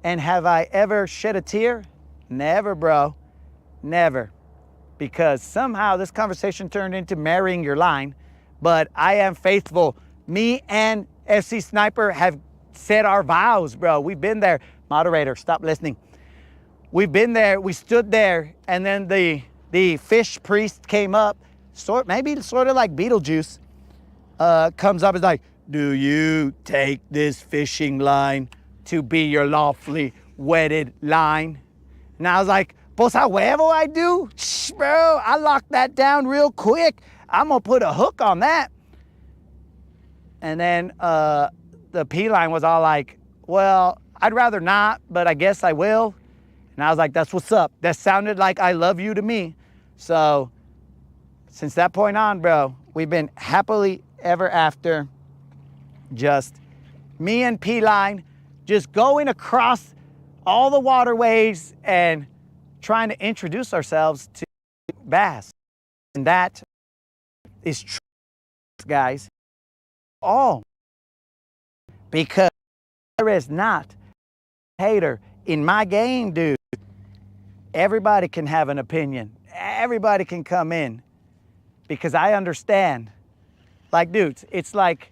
And have I ever shed a tear? Never, bro. Never. Because somehow this conversation turned into marrying your line, but I am faithful. Me and FC Sniper have said our vows, bro. We've been there. Moderator, stop listening. We've been there, we stood there, and then the fish priest came up, maybe sort of like Beetlejuice, comes up and is like, do you take this fishing line to be your lawfully wedded line? And I was like, pues a huevo I do. Shh, bro, I locked that down real quick. I'm gonna put a hook on that. And then the P line was all like, well, I'd rather not, but I guess I will. And I was like, that's what's up. That sounded like I love you to me. So since that point on, bro, we've been happily ever after, just me and P-Line just going across all the waterways and trying to introduce ourselves to bass. And that is true, guys. All because there is not a hater in my game, dude. Everybody can have an opinion. Everybody can come in because I understand. Like, dudes, it's like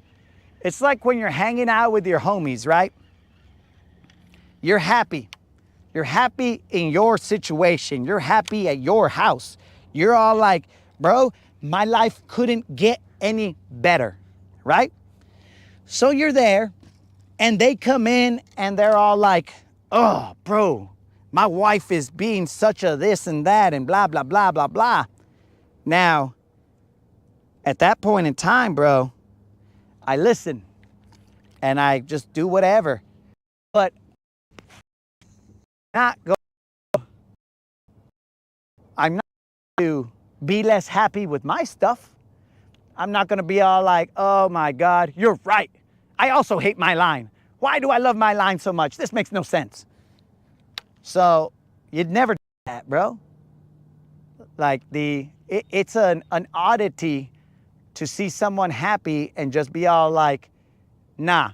when you're hanging out with your homies, right? You're happy. You're happy in your situation. You're happy at your house. You're all like, bro, my life couldn't get any better, right? So you're there and they come in and they're all like, oh, bro, my wife is being such a this and that and blah, blah, blah, blah, blah. Now, at that point in time, bro, I listen and I just do whatever. But I'm not going to be less happy with my stuff. I'm not going to be all like, oh my God, you're right. I also hate my line. Why do I love my line so much? This makes no sense. So you'd never do that, bro. Like it's an oddity to see someone happy and just be all like, nah,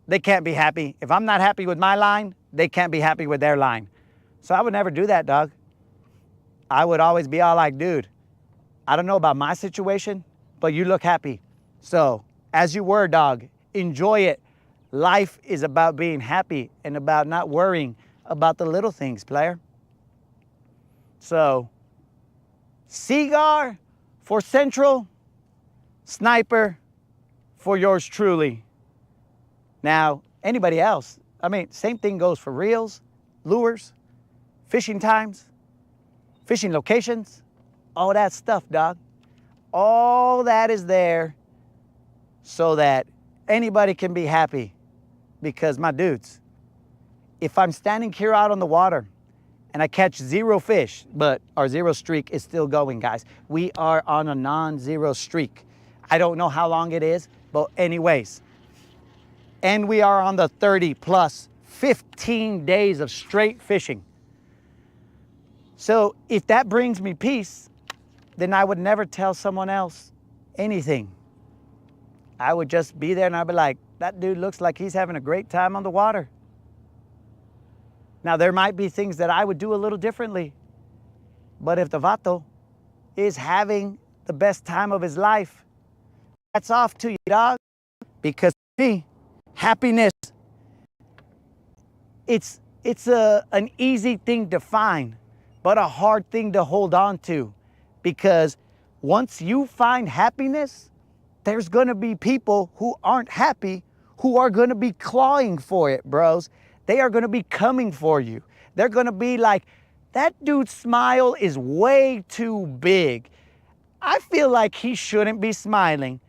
they can't be happy. If I'm not happy with my line, they can't be happy with their line. So I would never do that, dog. I would always be all like, dude, I don't know about my situation, but you look happy. So as you were, dog, enjoy it. Life is about being happy and about not worrying about the little things, player. So Cigar for Central, Sniper for yours truly. Now, anybody else, I mean, same thing goes for reels, lures, fishing times, fishing locations, all that stuff, dog. All that is there so that anybody can be happy. Because my dudes, if I'm standing here out on the water and I catch 0 fish, but our 0 streak is still going, guys. We are on a non-zero streak. I don't know how long it is, but anyways. And we are on the 30 plus 15 days of straight fishing. So if that brings me peace, then I would never tell someone else anything. I would just be there and I'd be like, that dude looks like he's having a great time on the water. Now, there might be things that I would do a little differently. But if the vato is having the best time of his life, that's off to you, dog. Because to me, happiness, it's an easy thing to find, but a hard thing to hold on to. Because once you find happiness, there's going to be people who aren't happy who are going to be clawing for it, bros. They are going to be coming for you. They're going to be like, that dude's smile is way too big. I feel like he shouldn't be smiling.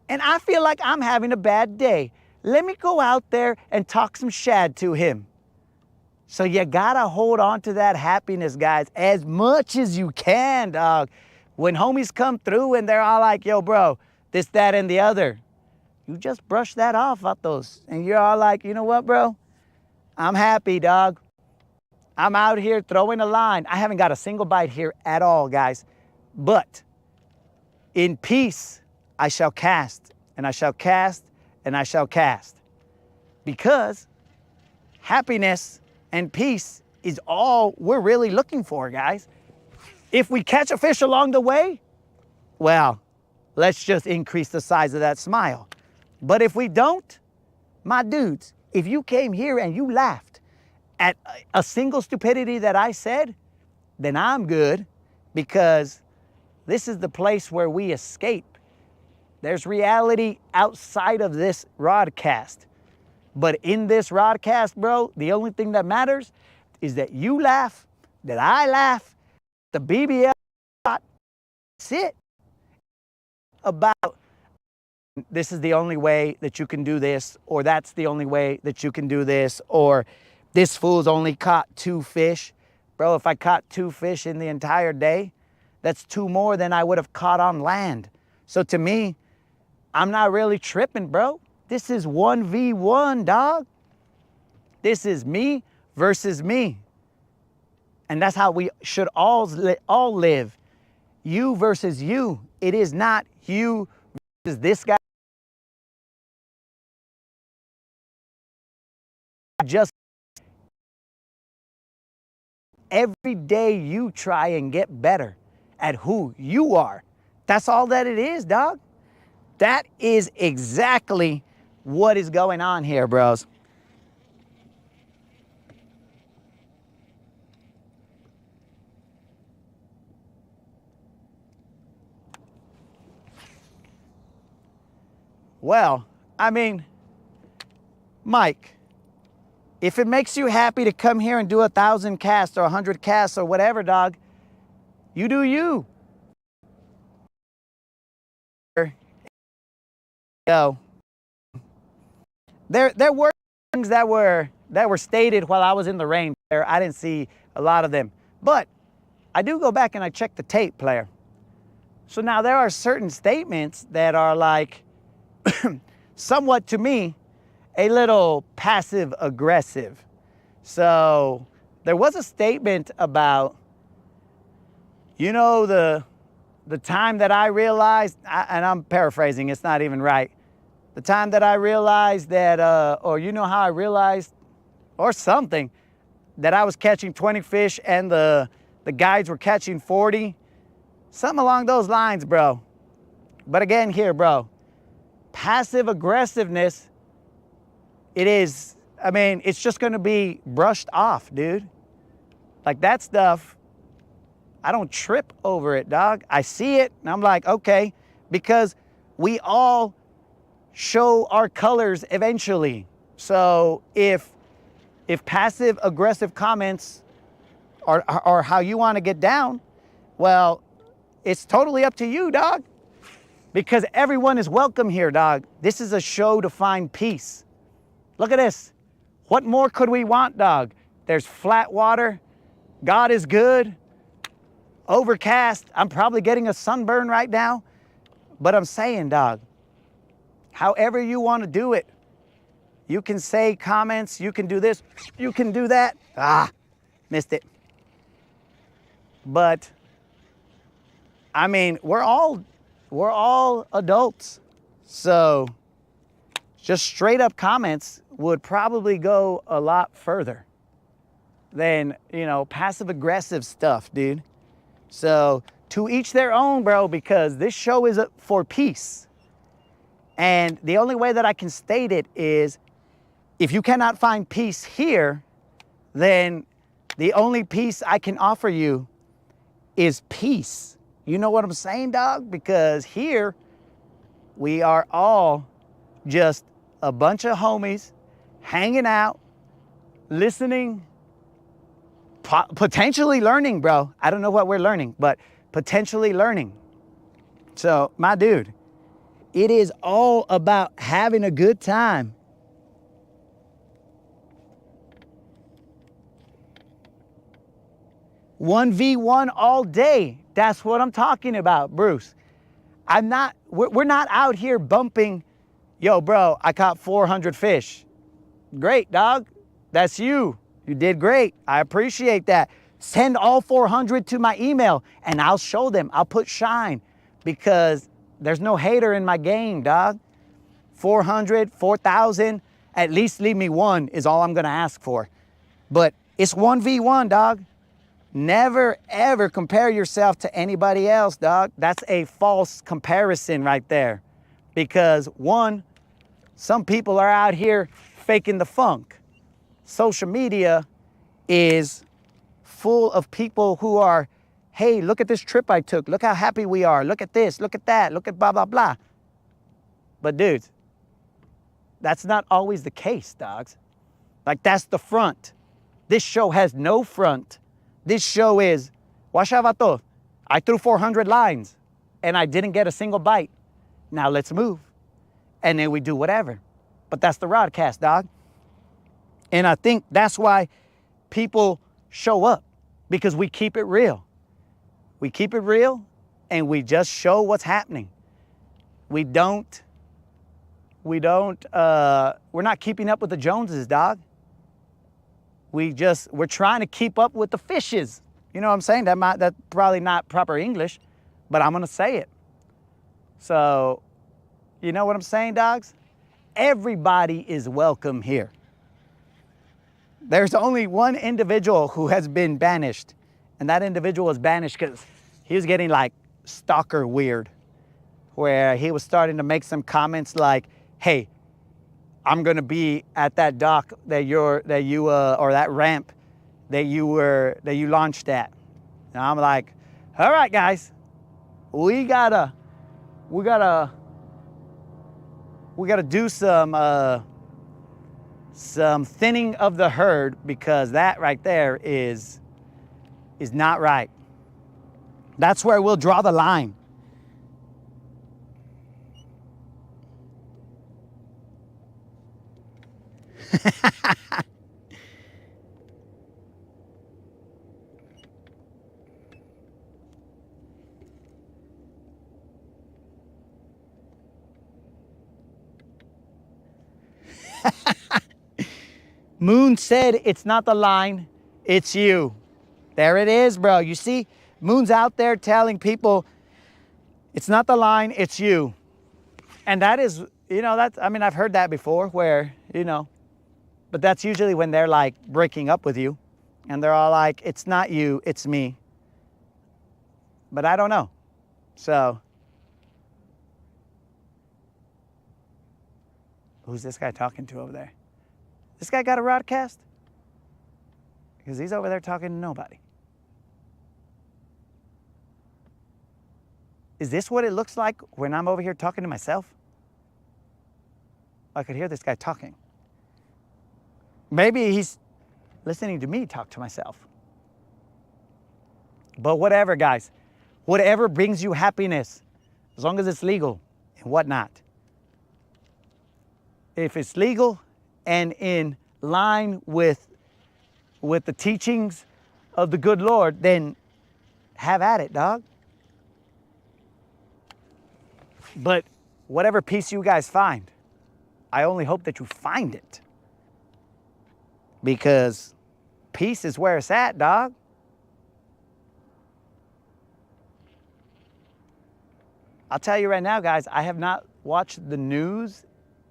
And I feel like I'm having a bad day. Let me go out there and talk some shad to him. So you got to hold on to that happiness, guys, as much as you can, dog. When homies come through and they're all like, yo, bro, this, that, and the other, you just brush that off, vatos. And you're all like, you know what, bro? I'm happy, dog. I'm out here throwing a line. I haven't got a single bite here at all, guys. But in peace, I shall cast, and I shall cast, and I shall cast. Because happiness and peace is all we're really looking for, guys. If we catch a fish along the way, well, let's just increase the size of that smile. But if we don't, my dudes, if you came here and you laughed at a single stupidity that I said, then I'm good, because this is the place where we escape. There's reality outside of this Rodcast. But in this Rodcast, bro, the only thing that matters is that you laugh, that I laugh, the BBL, that's it. About this is the only way that you can do this, or that's the only way that you can do this, or this fool's only caught 2 fish. Bro, if I caught 2 fish in the entire day, that's 2 more than I would have caught on land. So to me, I'm not really tripping, bro. This is 1v1, dog. This is me versus me. And that's how we should all live. You versus you. It is not you versus this guy. Just every day you try and get better at who you are. That's all that it is, dog. That is exactly what is going on here, bros. Well, I mean, Mike, if it makes you happy to come here and do 1,000 casts or 100 casts or whatever, dog, you do you. Yo, there were things that were stated while I was in the rain there. I didn't see a lot of them, but I do go back and I check the tape, player. So now there are certain statements that are like somewhat, to me, a little passive aggressive. So there was a statement about, you know, the time that I realized, and I'm paraphrasing, it's not even right. The time that I realized that, or you know how I realized, or something, that I was catching 20 fish and the guides were catching 40. Something along those lines, bro. But again here, bro, passive aggressiveness, it is, I mean, it's just gonna be brushed off, dude. Like that stuff, I don't trip over it, dog. I see it and I'm like, okay, because we all show our colors eventually. So if passive aggressive comments are how you want to get down, well, it's totally up to you, dog. Because everyone is welcome here, dog. This is a show to find peace. Look at this. What more could we want, dog? There's flat water. God is good. Overcast. I'm probably getting a sunburn right now. But I'm saying, dog, however you want to do it, you can say comments, you can do this, you can do that. Ah, missed it. But, I mean, we're all adults. So just straight up comments would probably go a lot further than, you know, passive aggressive stuff, dude. So to each their own, bro, because this show is for peace. And the only way that I can state it is, if you cannot find peace here, then the only peace I can offer you is peace. You know what I'm saying, dog? Because here we are all just a bunch of homies hanging out, listening, potentially learning, bro. I don't know what we're learning, but potentially learning. So, my dude, it is all about having a good time. "1v1 all day." That's what I'm talking about, Bruce. We're not out here bumping, yo, bro, I caught 400 fish. Great, dog. That's you. You did great. I appreciate that. Send all 400 to my email and I'll show them. I'll put shine, because there's no hater in my game, dog. 400, 4,000, at least leave me one is all I'm gonna ask for. But it's 1v1, dog. Never, ever compare yourself to anybody else, dog. That's a false comparison right there. Because one, some people are out here faking the funk. Social media is full of people who are, hey, look at this trip I took. Look how happy we are. Look at this, look at that, look at blah, blah, blah. But dudes, that's not always the case, dogs. Like, that's the front. This show has no front. This show is, Washavato, I threw 400 lines and I didn't get a single bite. Now let's move. And then we do whatever. But that's the Rodcast, dog. And I think that's why people show up, because we keep it real. We keep it real and we just show what's happening. We don't we're not keeping up with the Joneses, dog. We're trying to keep up with the fishes. You know what I'm saying? That's probably not proper English, but I'm gonna say it. So, you know what I'm saying, dogs? Everybody is welcome here. There's only one individual who has been banished, and that individual was banished because he was getting like stalker weird, where he was starting to make some comments like, hey, I'm gonna be at that dock or that ramp that you launched at. And I'm like, all right, guys, we gotta do some thinning of the herd, because that right there is not right. That's where we'll draw the line. Moon said it's not the line, it's you. There it is, bro. You see, Moon's out there telling people it's not the line, it's you. And that is, I've heard that before where, but that's usually when they're like breaking up with you and they're all like, it's not you, it's me. But I don't know. So, who's this guy talking to over there? This guy got a Rodcast? Because he's over there talking to nobody. Is this what it looks like when I'm over here talking to myself? I could hear this guy talking. Maybe he's listening to me talk to myself. But whatever, guys. Whatever brings you happiness, as long as it's legal and whatnot. If it's legal and in line with the teachings of the good Lord, then have at it, dog. But whatever peace you guys find, I only hope that you find it. Because peace is where it's at, dog. I'll tell you right now, guys, I have not watched the news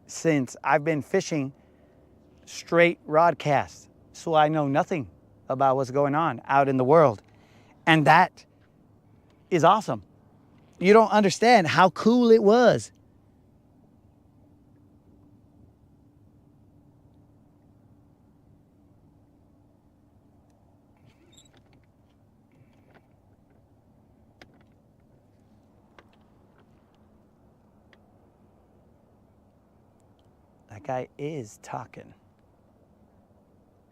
since I've been fishing straight Rodcast. So I know nothing about what's going on out in the world. And that is awesome. You don't understand how cool it was. That guy is talking.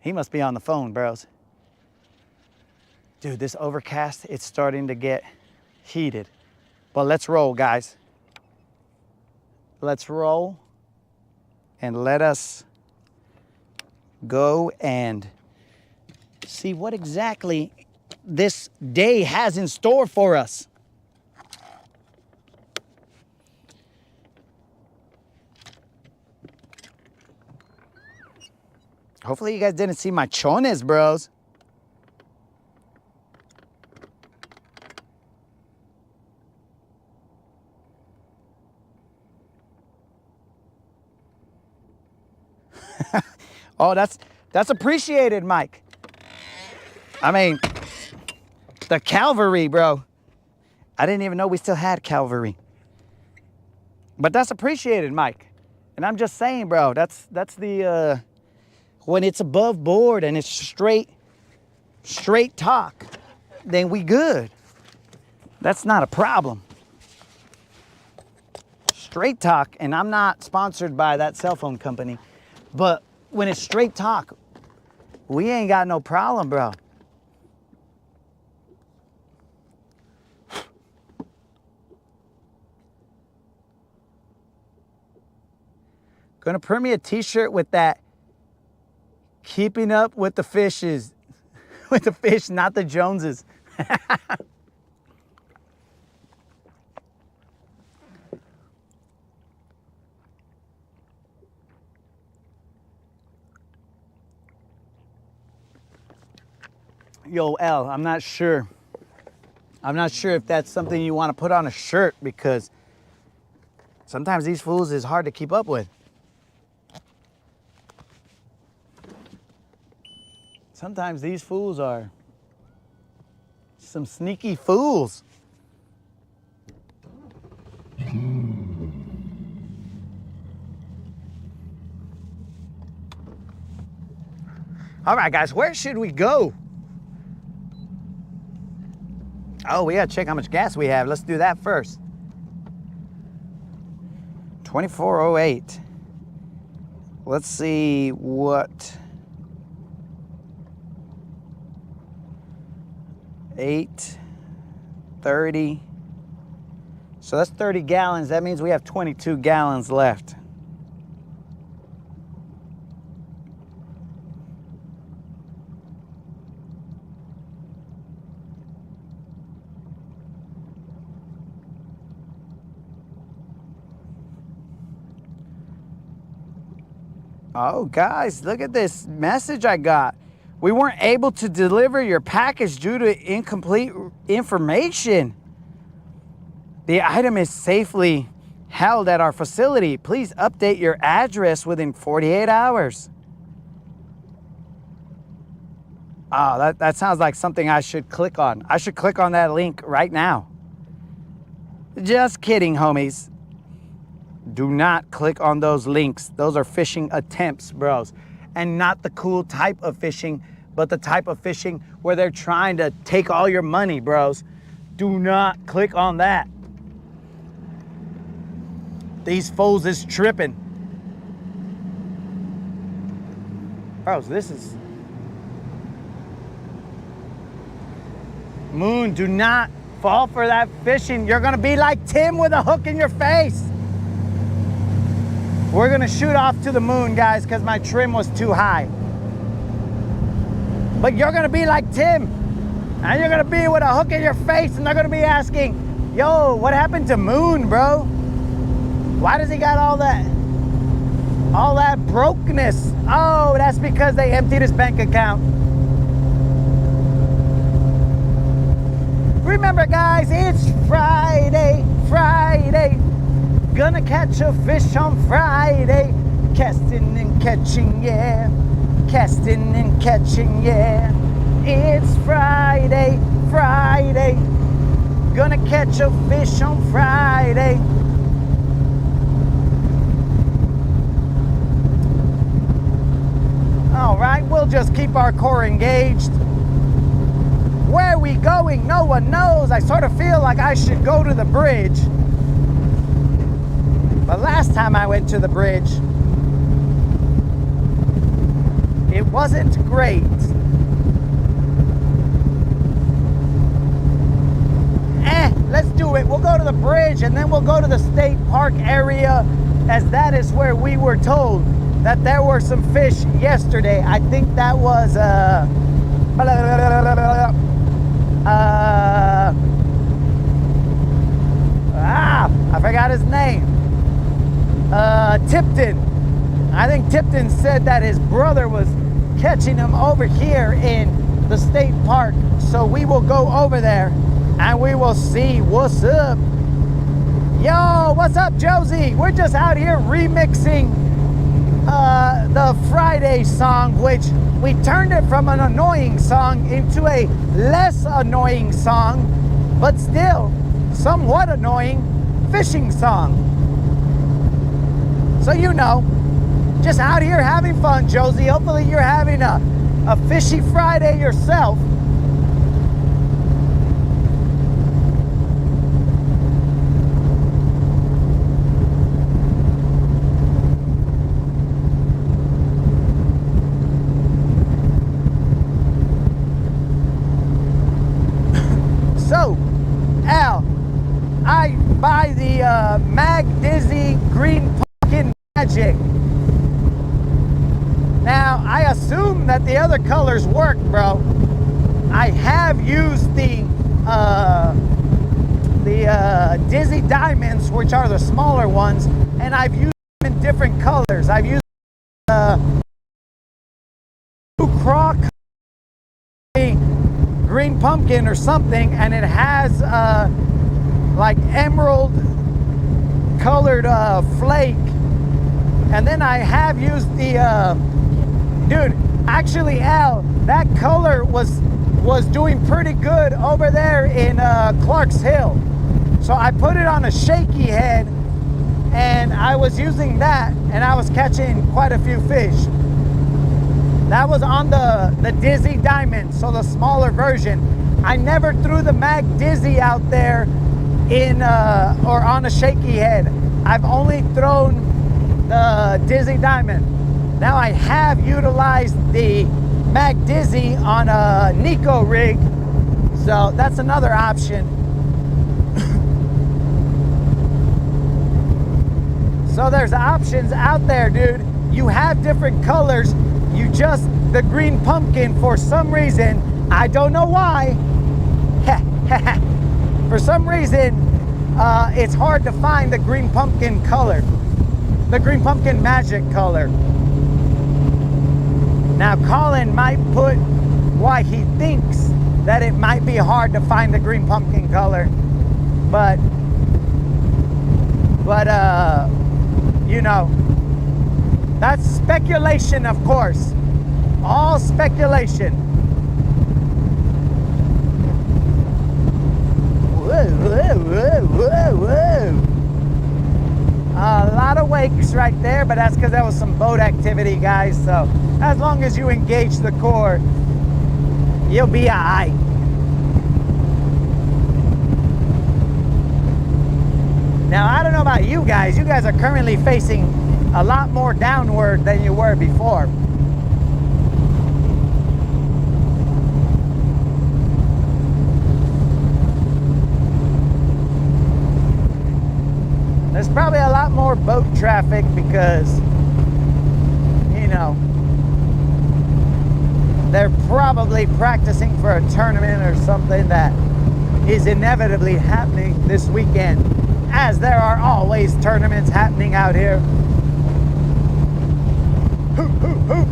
He must be on the phone, bros. Dude, this overcast, it's starting to get heated. But let's roll, guys. Let's roll. And let us go and see what exactly this day has in store for us. Hopefully you guys didn't see my chones, bros. Oh, that's appreciated, Mike. I mean, the Calvary, bro. I didn't even know we still had Calvary. But that's appreciated, Mike. And I'm just saying, bro, that's the when it's above board and it's straight talk, then we good. That's not a problem. Straight talk, and I'm not sponsored by that cell phone company, but when it's straight talk, we ain't got no problem, bro. Gonna print me a t-shirt with that keeping up with the fishes. With the fish, not the Joneses. Yo, L, I'm not sure. I'm not sure if that's something you want to put on a shirt, because sometimes these fools is hard to keep up with. Sometimes these fools are some sneaky fools. All right, guys, where should we go? Oh, we gotta check how much gas we have. Let's do that first. 2408. Let's see what. 8:30. So that's 30 gallons. That means we have 22 gallons left. Oh, guys, look at this message I got. We weren't able to deliver your package due to incomplete information. The item is safely held at our facility. Please update your address within 48 hours. Oh, that sounds like something I should click on. I should click on that link right now. Just kidding, homies. Do not click on those links. Those are phishing attempts, bros. And not the cool type of phishing, but the type of phishing where they're trying to take all your money, bros. Do not click on that. These fools is tripping. Bros, this is... Moon, do not fall for that phishing. You're gonna be like Tim with a hook in your face. We're gonna shoot off to the moon, guys, because my trim was too high. But you're gonna be like Tim, and you're gonna be with a hook in your face, and they're gonna be asking, yo, what happened to Moon, bro? Why does he got all that brokenness? Oh, that's because they emptied his bank account. Remember, guys, it's Friday. Gonna catch a fish on Friday. Casting and catching, yeah. Casting and catching, yeah. It's Friday. Gonna catch a fish on Friday. All right, we'll just keep our core engaged. Where are we going? No one knows. I sort of feel like I should go to the bridge. But last time I went to the bridge, it wasn't great. Let's do it. We'll go to the bridge and then we'll go to the state park area, as that is where we were told that there were some fish yesterday. I think that was I forgot his name. Tipton. I think Tipton said that his brother was catching him over here in the state park. So we will go over there and we will see what's up. Yo, what's up, Josie? We're just out here remixing the Friday song, which we turned it from an annoying song into a less annoying song, but still somewhat annoying fishing song. So you know, just out here having fun, Josie. Hopefully you're having a fishy Friday yourself. So, Al, I buy the Mag Dizzy Green Pumpkin Magic. Now, I assume that the other colors work, bro. I have used the Dizzy Diamonds, which are the smaller ones, and I've used them in different colors. I've used Blue Croc, green pumpkin or something, and it has like emerald colored flake. And then I have used the dude, actually, Al, that color was doing pretty good over there in Clark's Hill. So I put it on a shaky head, and I was using that, and I was catching quite a few fish. That was on the Dizzy Diamond, so the smaller version. I never threw the Mag Dizzy out there in or on a shaky head. I've only thrown the Dizzy Diamond. Now I have utilized the Mag Dizzy on a Nico rig, so that's another option. So there's options out there, dude. You have different colors. You just, the green pumpkin, for some reason, I don't know why, for some reason, it's hard to find the green pumpkin color, the green pumpkin magic color. Now, Colin might put why he thinks that it might be hard to find the green pumpkin color, but you know, that's speculation, of course. All speculation. Whoa, whoa, whoa, whoa, whoa. A lot of wakes right there, but that's because there was some boat activity, guys. So as long as you engage the core, you'll be all right. Now, I don't know about you guys. You guys are currently facing a lot more downward than you were before. There's probably a lot more boat traffic because, you know, they're probably practicing for a tournament or something that is inevitably happening this weekend, as there are always tournaments happening out here. Hoop, hoop, hoop.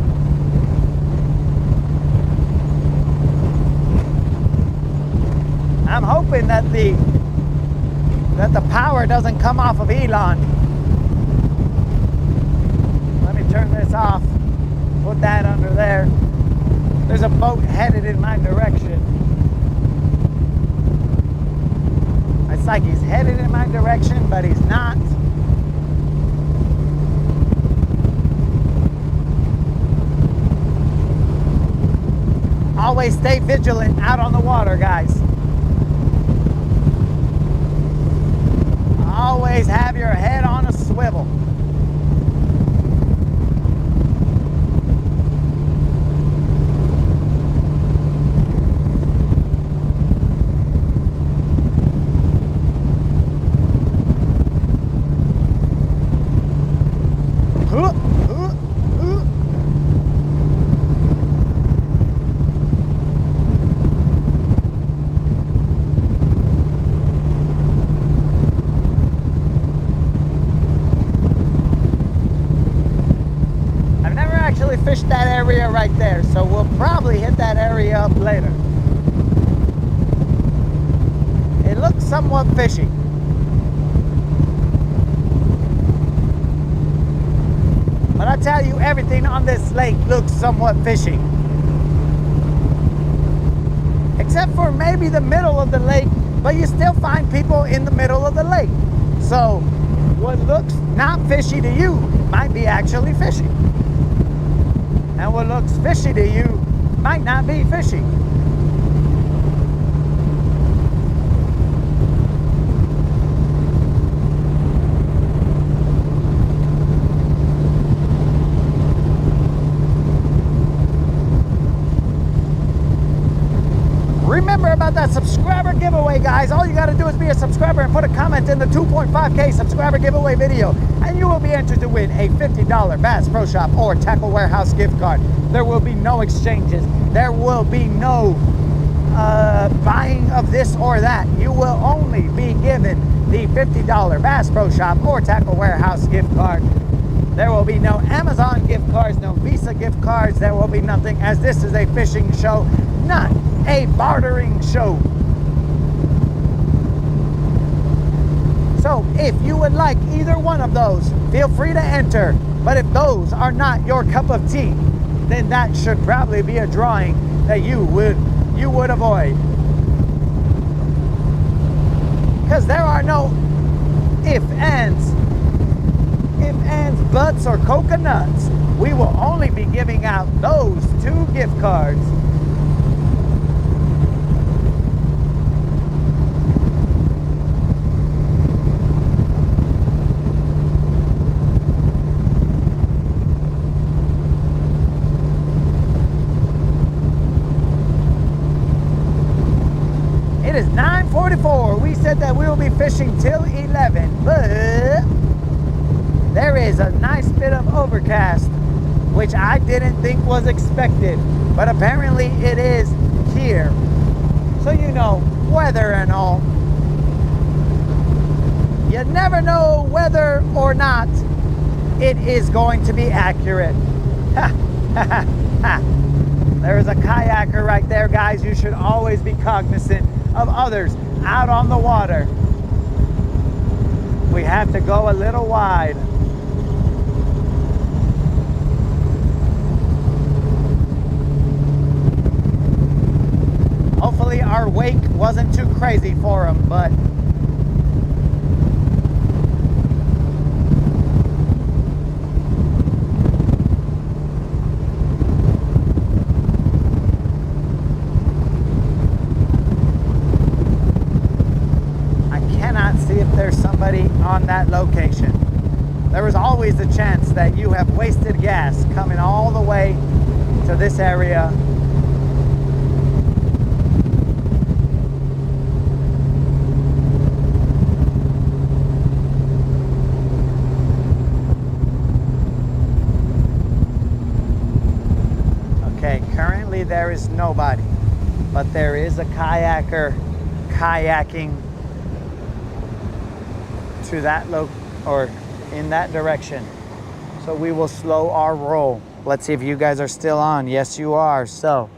I'm hoping that the power doesn't come off of Elon. Let me turn this off. Put that under there. There's a boat headed in my direction. It's like he's headed in my direction, but he's not. Always stay vigilant out on the water, guys. Always have your head on a swivel. Fished that area right there, so we'll probably hit that area up later. It looks somewhat fishy. But I tell you, everything on this lake looks somewhat fishy. Except for maybe the middle of the lake, but you still find people in the middle of the lake. So what looks not fishy to you might be actually fishy. And what looks fishy to you might not be fishy. Remember about that subscriber giveaway, guys. All you got to do is be a subscriber and put a comment in the 2.5K subscriber giveaway video, and you will be entered to win a $50 Bass Pro Shop or Tackle Warehouse gift card. There will be no exchanges. There will be no buying of this or that. You will only be given the $50 Bass Pro Shop or Tackle Warehouse gift card. There will be no Amazon gift cards, no Visa gift cards. There will be nothing, as this is a fishing show, not a bartering show. So if you would like either one of those, feel free to enter. But if those are not your cup of tea, then that should probably be a drawing that you would avoid. Because there are no ifs, ands, buts, or coconuts. We will only be giving out those 2 gift cards. It is 9:44. We said that we will be fishing till 11, but there is a nice bit of overcast, which I didn't think was expected, but apparently it is here. So you know, weather and all. You never know whether or not it is going to be accurate. There is a kayaker right there, guys. You should always be cognizant of others out on the water. We have to go a little wide. Hopefully our wake wasn't too crazy for him, but there's somebody on that location. There is always a chance that you have wasted gas coming all the way to this area. Okay, currently there is nobody, but there is a kayaker kayaking to that or in that direction. So we will slow our roll. Let's see if you guys are still on. Yes, you are. So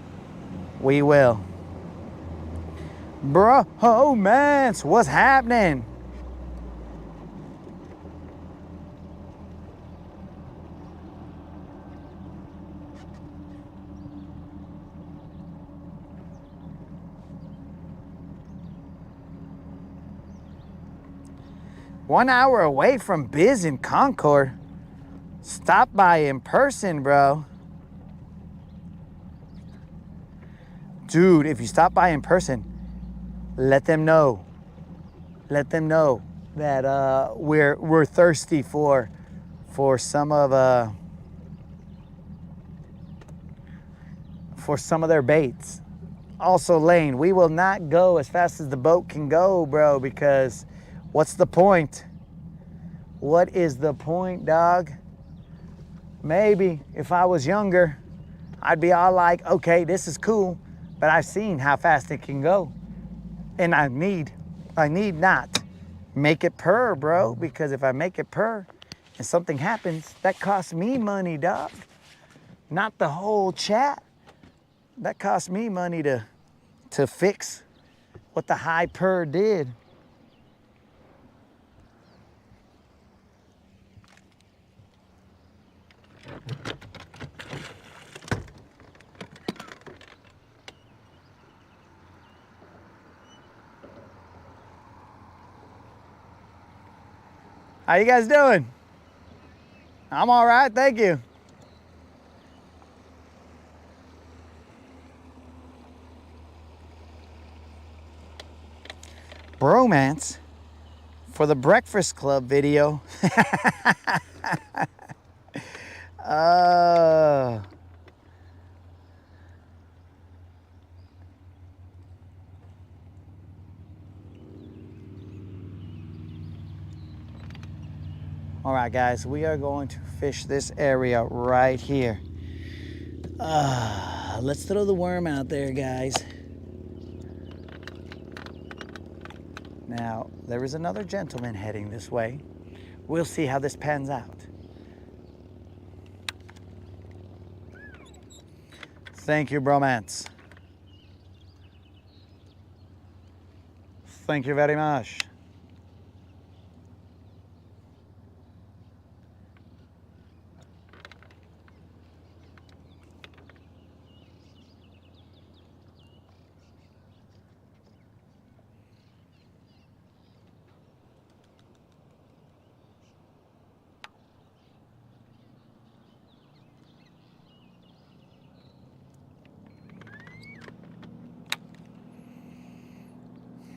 we will. Bromance, what's happening? One hour away from Biz in Concord. Stop by in person, bro. Dude, if you stop by in person, let them know. Let them know that we're thirsty for some of their baits. Also, Lane, we will not go as fast as the boat can go, bro, because what's the point? What is the point, dog? Maybe if I was younger, I'd be all like, okay, this is cool, but I've seen how fast it can go. And I need not make it purr, bro, because if I make it purr and something happens, that costs me money, dog. Not the whole chat. That costs me money to fix what the high purr did. How you guys doing? I'm all right, thank you. Bromance for the Breakfast Club video. All right, guys, we are going to fish this area right here. Let's throw the worm out there, guys. Now, there is another gentleman heading this way. We'll see how this pans out. Thank you, bromance. Thank you very much.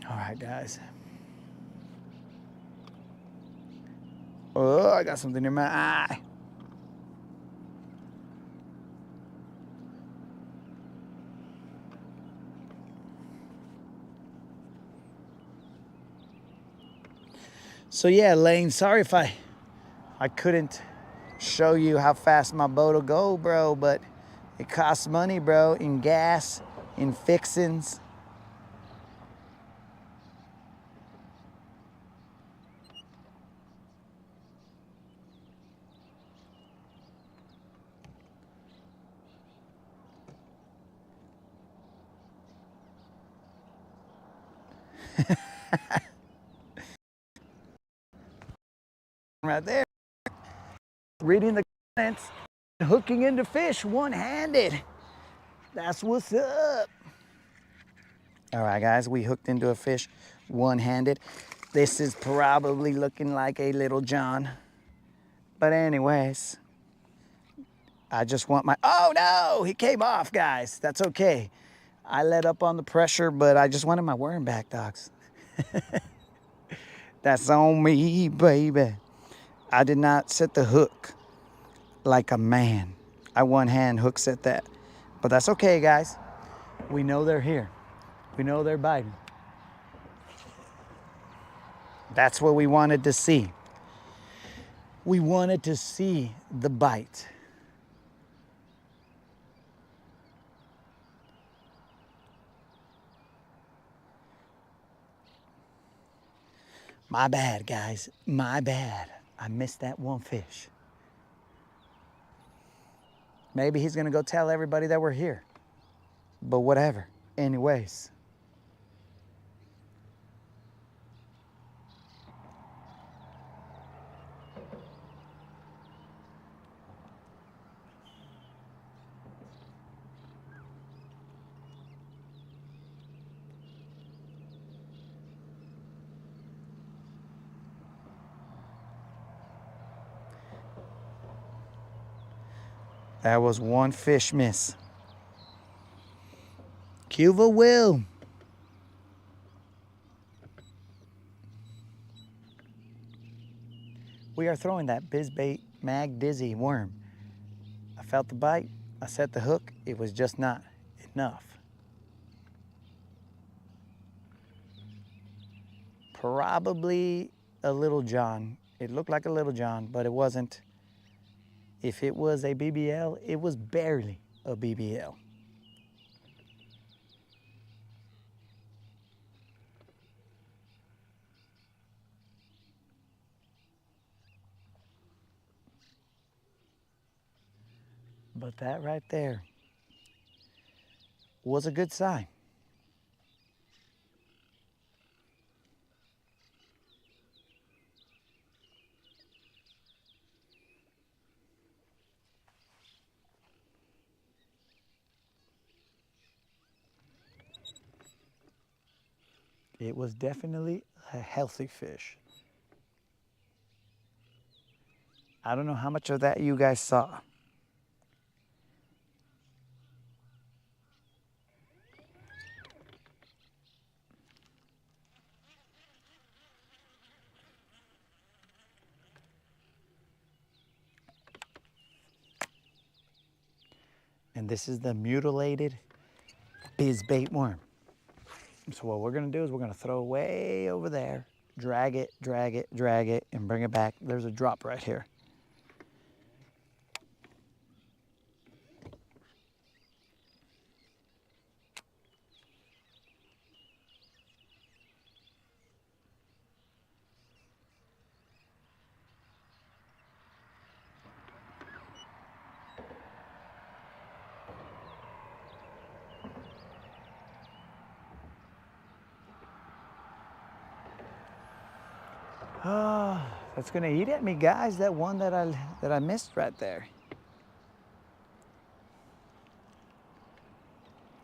All right, guys. Oh, I got something in my eye. So yeah, Lane, sorry if I couldn't show you how fast my boat will go, bro, but it costs money, bro, in gas, in fixings. Right there. Reading the comments, hooking into fish one-handed. That's what's up. All right, guys, we hooked into a fish one-handed. This is probably looking like a little John. But anyways, I just want my, oh no, he came off, guys. That's okay. I let up on the pressure, but I just wanted my worm back, dogs. That's on me, baby. I did not set the hook like a man. I one-hand hook set that. But that's okay, guys. We know they're here. We know they're biting. That's what we wanted to see. We wanted to see the bite. My bad, guys. My bad. I missed that one fish. Maybe he's gonna go tell everybody that we're here. But whatever. Anyways. That was one fish miss. Cuba will. We are throwing that Bizbait Mag Dizzy worm. I felt the bite. I set the hook. It was just not enough. Probably a little John. It looked like a little John, but it wasn't. If it was a BBL, it was barely a BBL. But that right there was a good sign. It was definitely a healthy fish. I don't know how much of that you guys saw. And this is the mutilated Bizbait worm. So what we're gonna do is we're gonna throw way over there, drag it, drag it, drag it, and bring it back. There's a drop right here. Oh, that's gonna eat at me, guys. That one that I missed right there.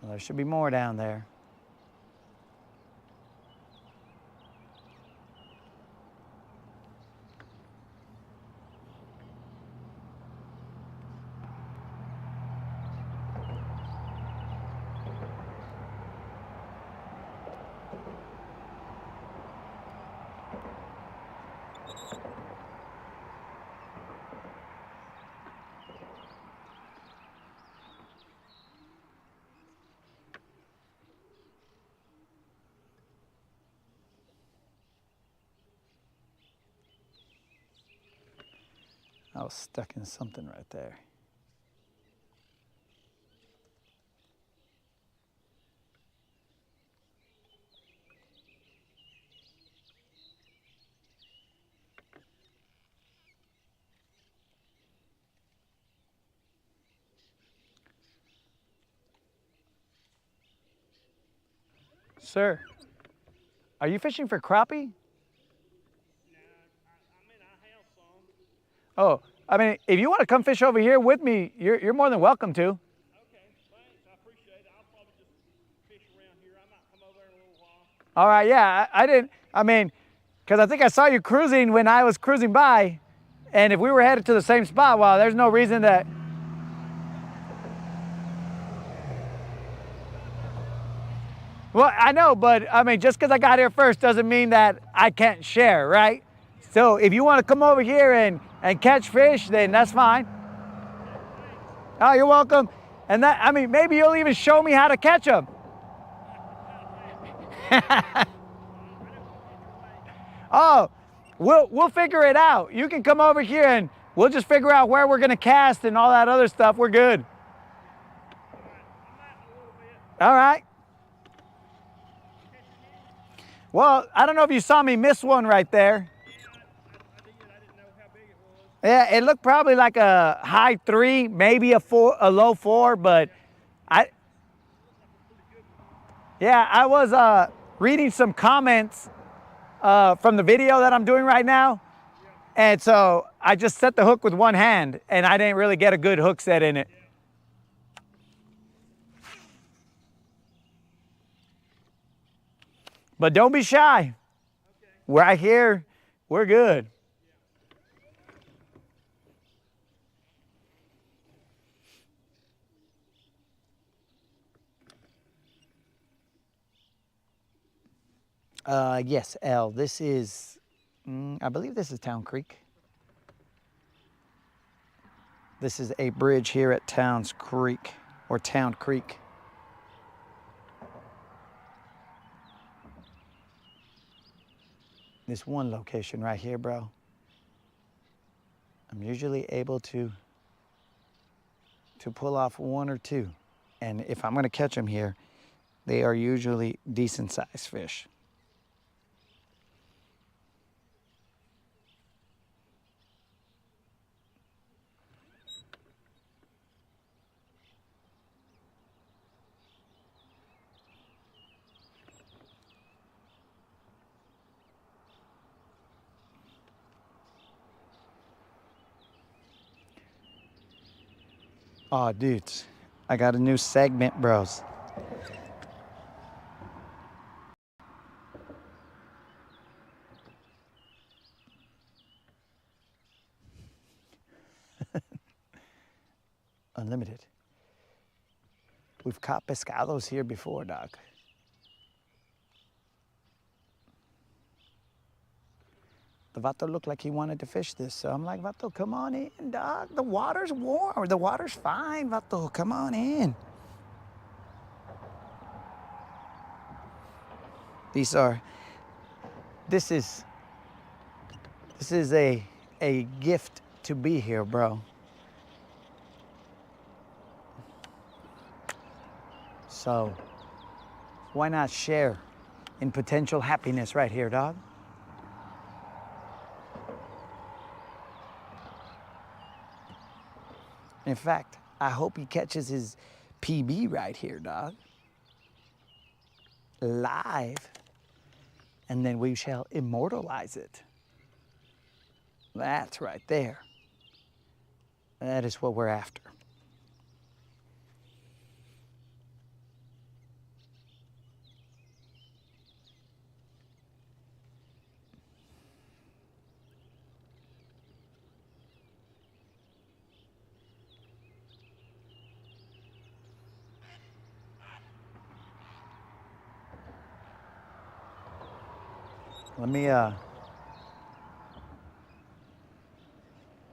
Well, there should be more down there. I was stuck in something right there. Sir, are you fishing for crappie? Oh, I mean, if you want to come fish over here with me, you're more than welcome to. Okay, thanks. I appreciate it. I'll probably just fish around here. I might come over there in a little while. All right, yeah, I didn't, I mean, because I think I saw you cruising when I was cruising by, and if we were headed to the same spot, well, there's no reason that. Well, I know, but I mean, just because I got here first doesn't mean that I can't share, right? So if you want to come over here and catch fish, then that's fine. Oh, you're welcome. And that, I mean, maybe you'll even show me how to catch them. Oh, we'll figure it out. You can come over here and we'll just figure out where we're gonna cast and all that other stuff. We're good. All right. Well, I don't know if you saw me miss one right there. I did. I didn't know how big it was. Yeah, it looked probably like a high 3, maybe a low 4, but I was reading some comments from the video that I'm doing right now. And so I just set the hook with one hand and I didn't really get a good hook set in it. But don't be shy. Right here, we're good. Yes, L. This is, I believe this is Town Creek. This is a bridge here at Towns Creek, or Town Creek. This one location right here, bro. I'm usually able to pull off 1 or 2. And if I'm gonna catch them here, they are usually decent sized fish. Oh, dudes, I got a new segment, bros. Unlimited. We've caught pescados here before, Doc. The vato looked like he wanted to fish this, so I'm like, vato, come on in, dog. The water's warm, the water's fine, vato, come on in. This is a gift to be here, bro. So, why not share in potential happiness right here, dog? In fact, I hope he catches his PB right here, dog. Live. And then we shall immortalize it. That's right there. That is what we're after.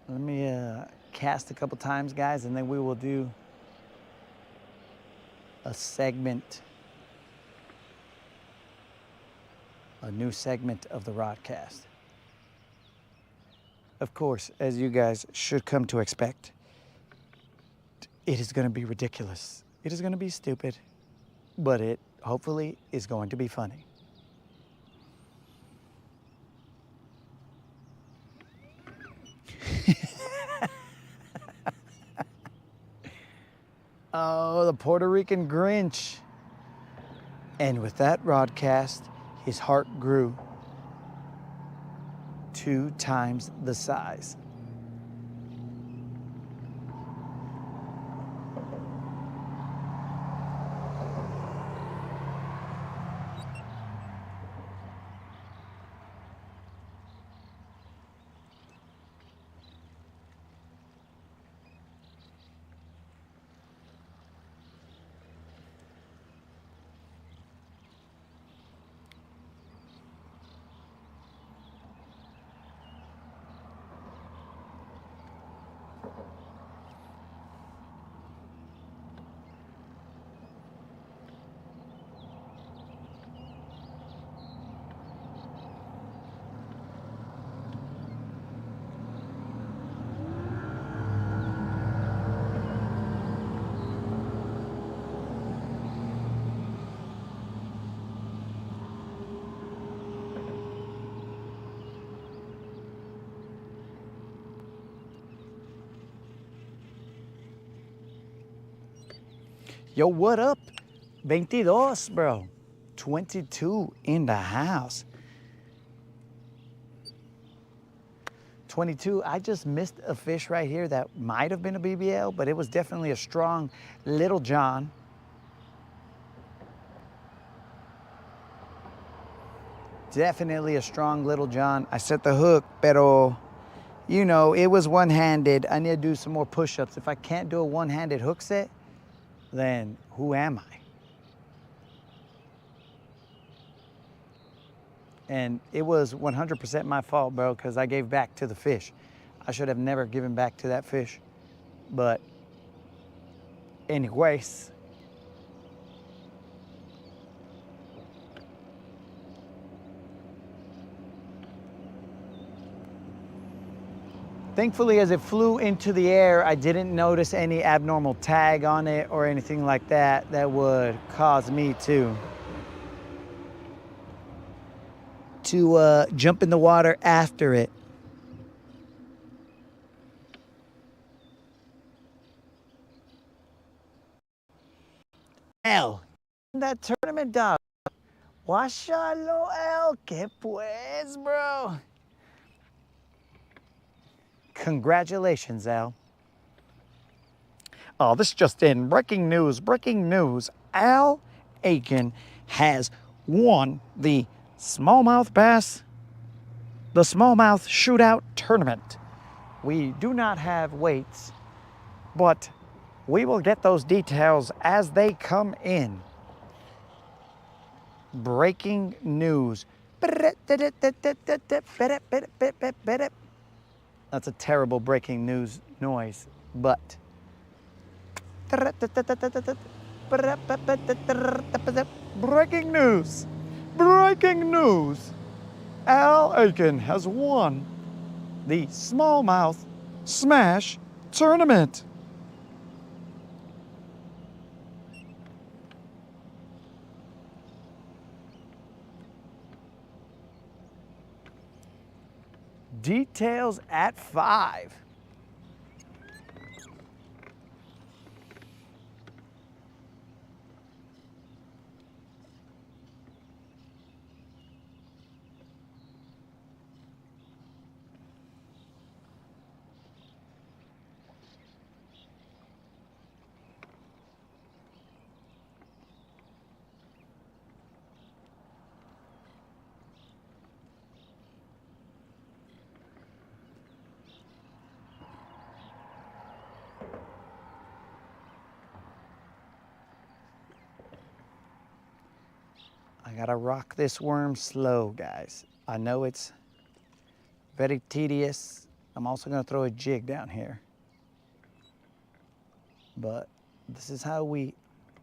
Let me cast a couple times, guys, and then we will do a segment, a new segment of the Rodcast. Of course, as you guys should come to expect, it is going to be ridiculous. It is going to be stupid, but it hopefully is going to be funny. Oh, the Puerto Rican Grinch. And with that Rodcast, his heart grew 2 times the size. Yo, what up? 22, bro. 22 in the house. 22, I just missed a fish right here that might have been a BBL, but it was definitely a strong Little John. Definitely a strong Little John. I set the hook, pero, you know, it was one-handed. I need to do some more push-ups. If I can't do a one-handed hook set, then who am I? And it was 100% my fault, bro, because I gave back to the fish. I should have never given back to that fish. But anyways, thankfully, as it flew into the air, I didn't notice any abnormal tag on it or anything like that that would cause me to jump in the water after it. El, that tournament dog. Guáchalo, El, que pues, bro. Congratulations, Al. Oh, this just in. Breaking news, breaking news. Al Aiken has won the smallmouth bass, the smallmouth shootout tournament. We do not have weights, but we will get those details as they come in. Breaking news. That's a terrible breaking news noise, but breaking news. Breaking news. Al Aiken has won the smallmouth smash tournament. Details at 5. I gotta rock this worm slow, guys. I know it's very tedious. I'm also gonna throw a jig down here. But this is how we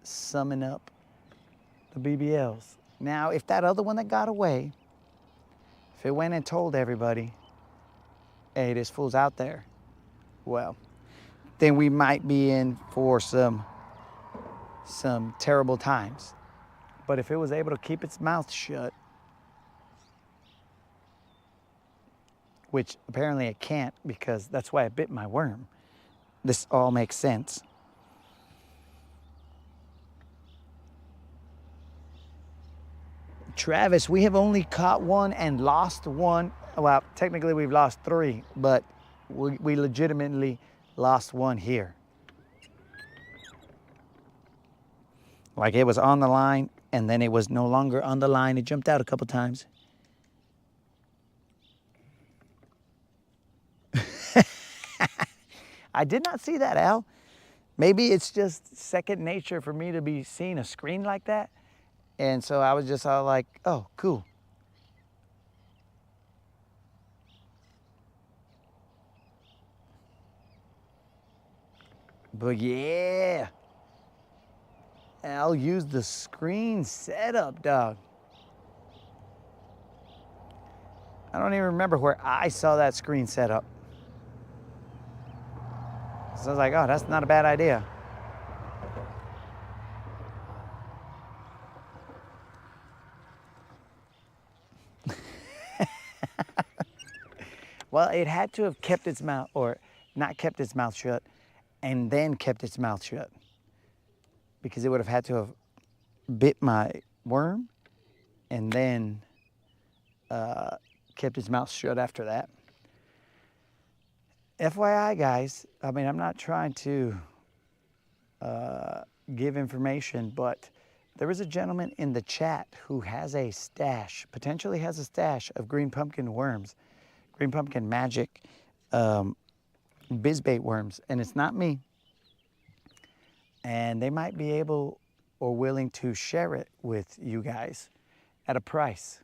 summon up the BBLs. Now, if that other one that got away, if it went and told everybody, hey, this fool's out there, well, then we might be in for some terrible times. But if it was able to keep its mouth shut, which apparently it can't because that's why I bit my worm, this all makes sense. Travis, we have only caught one and lost one. Well, technically we've lost 3, but we legitimately lost one here. Like it was on the line and then it was no longer on the line. It jumped out a couple times. I did not see that, Al. Maybe it's just second nature for me to be seeing a screen like that. And so I was just all like, oh, cool. But yeah, I'll use the screen setup, dog. I don't even remember where I saw that screen setup. So I was like, oh, that's not a bad idea. Well, it had to have kept its mouth, or not kept its mouth shut, and then kept its mouth shut. Because it would have had to have bit my worm and then kept its mouth shut after that. FYI, guys, I mean, I'm not trying to give information, but there is a gentleman in the chat who has a stash, potentially has a stash of green pumpkin worms, green pumpkin magic bizbait worms, and it's not me. And they might be able or willing to share it with you guys at a price.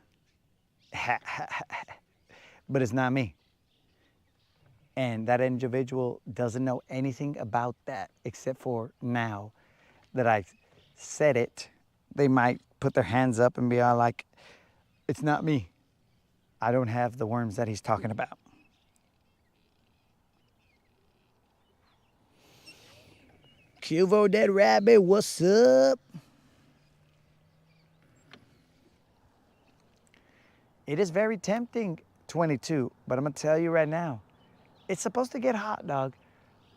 But it's not me. And that individual doesn't know anything about that except for now that I said it. They might put their hands up and be all like, it's not me. I don't have the worms that he's talking about. Cuvo Dead Rabbit, what's up? It is very tempting, 22, but I'm gonna tell you right now, it's supposed to get hot, dog.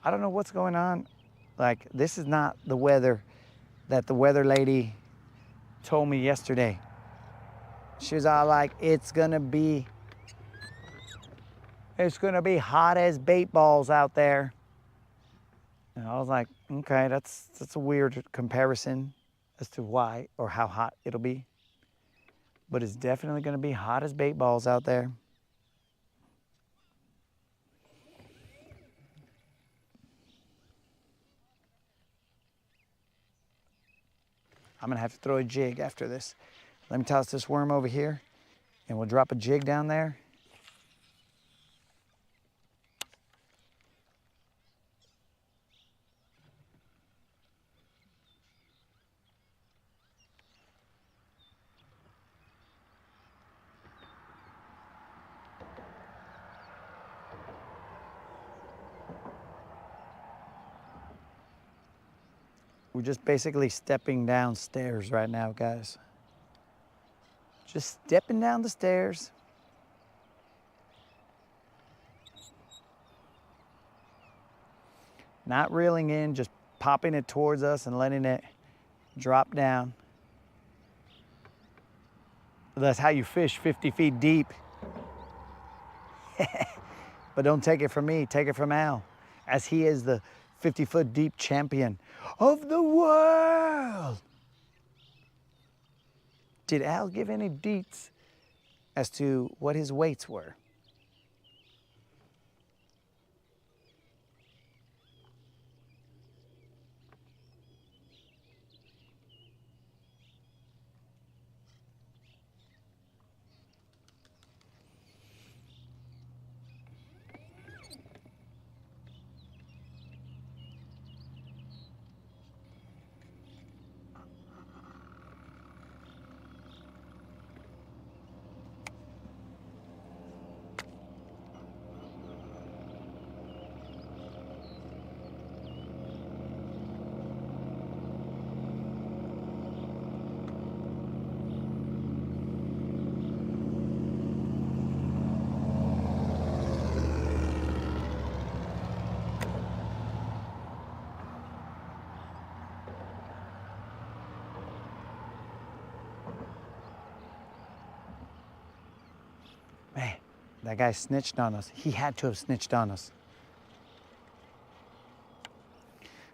I don't know what's going on. Like, this is not the weather that the weather lady told me yesterday. She was all like, it's gonna be hot as bait balls out there. And I was like, okay, that's a weird comparison as to why or how hot it'll be. But it's definitely gonna be hot as bait balls out there. I'm gonna have to throw a jig after this. Let me toss this worm over here and we'll drop a jig down there. We're just basically stepping downstairs right now, guys. Just stepping down the stairs. Not reeling in, just popping it towards us and letting it drop down. That's how you fish 50 feet deep. But don't take it from me, take it from Al, as he is the 50-foot deep champion of the world. Did Al give any deets as to what his weights were? That guy snitched on us. He had to have snitched on us.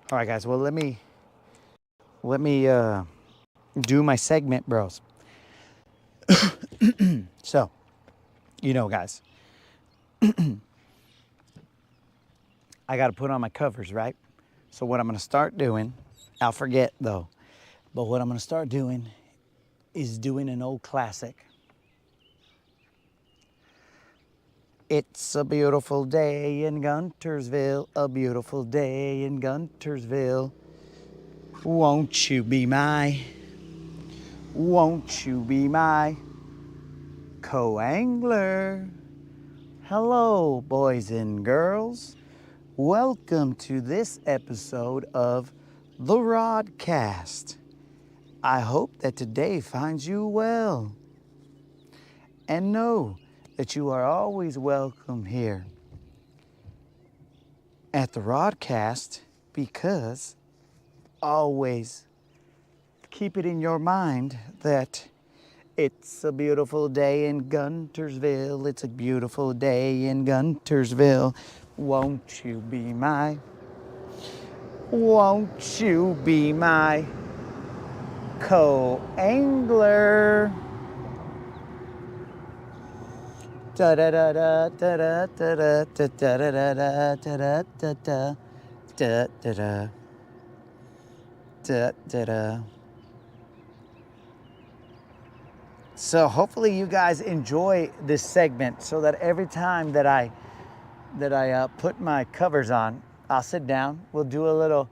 All right, guys. Well, let me do my segment, bros. So, guys, I got to put on my covers, right? So what I'm going to start doing, I'll forget though, but what I'm going to start doing is doing an old classic. It's a beautiful day in Guntersville, a beautiful day in Guntersville. Won't you be my co-angler? Hello, boys and girls. Welcome to this episode of the Rodcast. I hope that today finds you well. And know that you are always welcome here at the Rodcast, because always keep it in your mind that it's a beautiful day in Guntersville. It's a beautiful day in Guntersville. Won't you be my co-angler? Da da da da da da da da da da da da da da da da da. So hopefully you guys enjoy this segment, so that every time that I put my covers on, I'll sit down. We'll do a little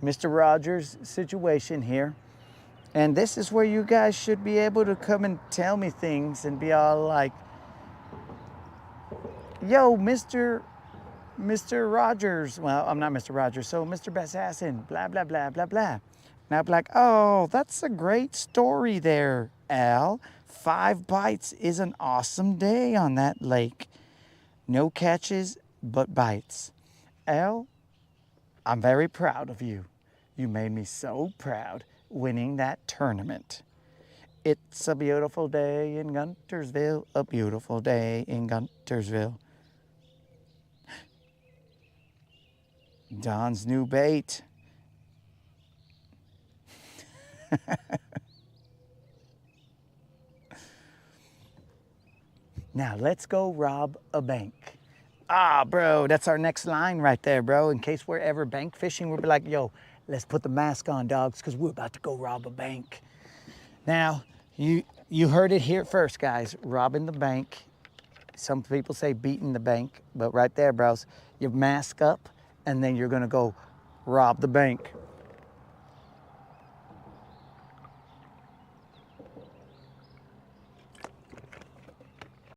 Mr. Rogers situation here. And this is where you guys should be able to come and tell me things and be all like, yo, Mr. Rogers. Well, I'm not Mr. Rogers, so Mr. Bassassin, blah, blah, blah, blah, blah. And I'll be like, oh, that's a great story there, Al. 5 bites is an awesome day on that lake. No catches, but bites. Al, I'm very proud of you. You made me so proud winning that tournament. It's a beautiful day in Guntersville, a beautiful day in Guntersville. Don's new bait. Now let's go rob a bank. Ah, bro, that's our next line right there, bro. In case we're ever bank fishing, we'll be like, yo, let's put the mask on, dogs, because we're about to go rob a bank. Now, you heard it here first, guys. Robbing the bank. Some people say beating the bank, but right there, bros, you mask up, and then you're gonna go rob the bank.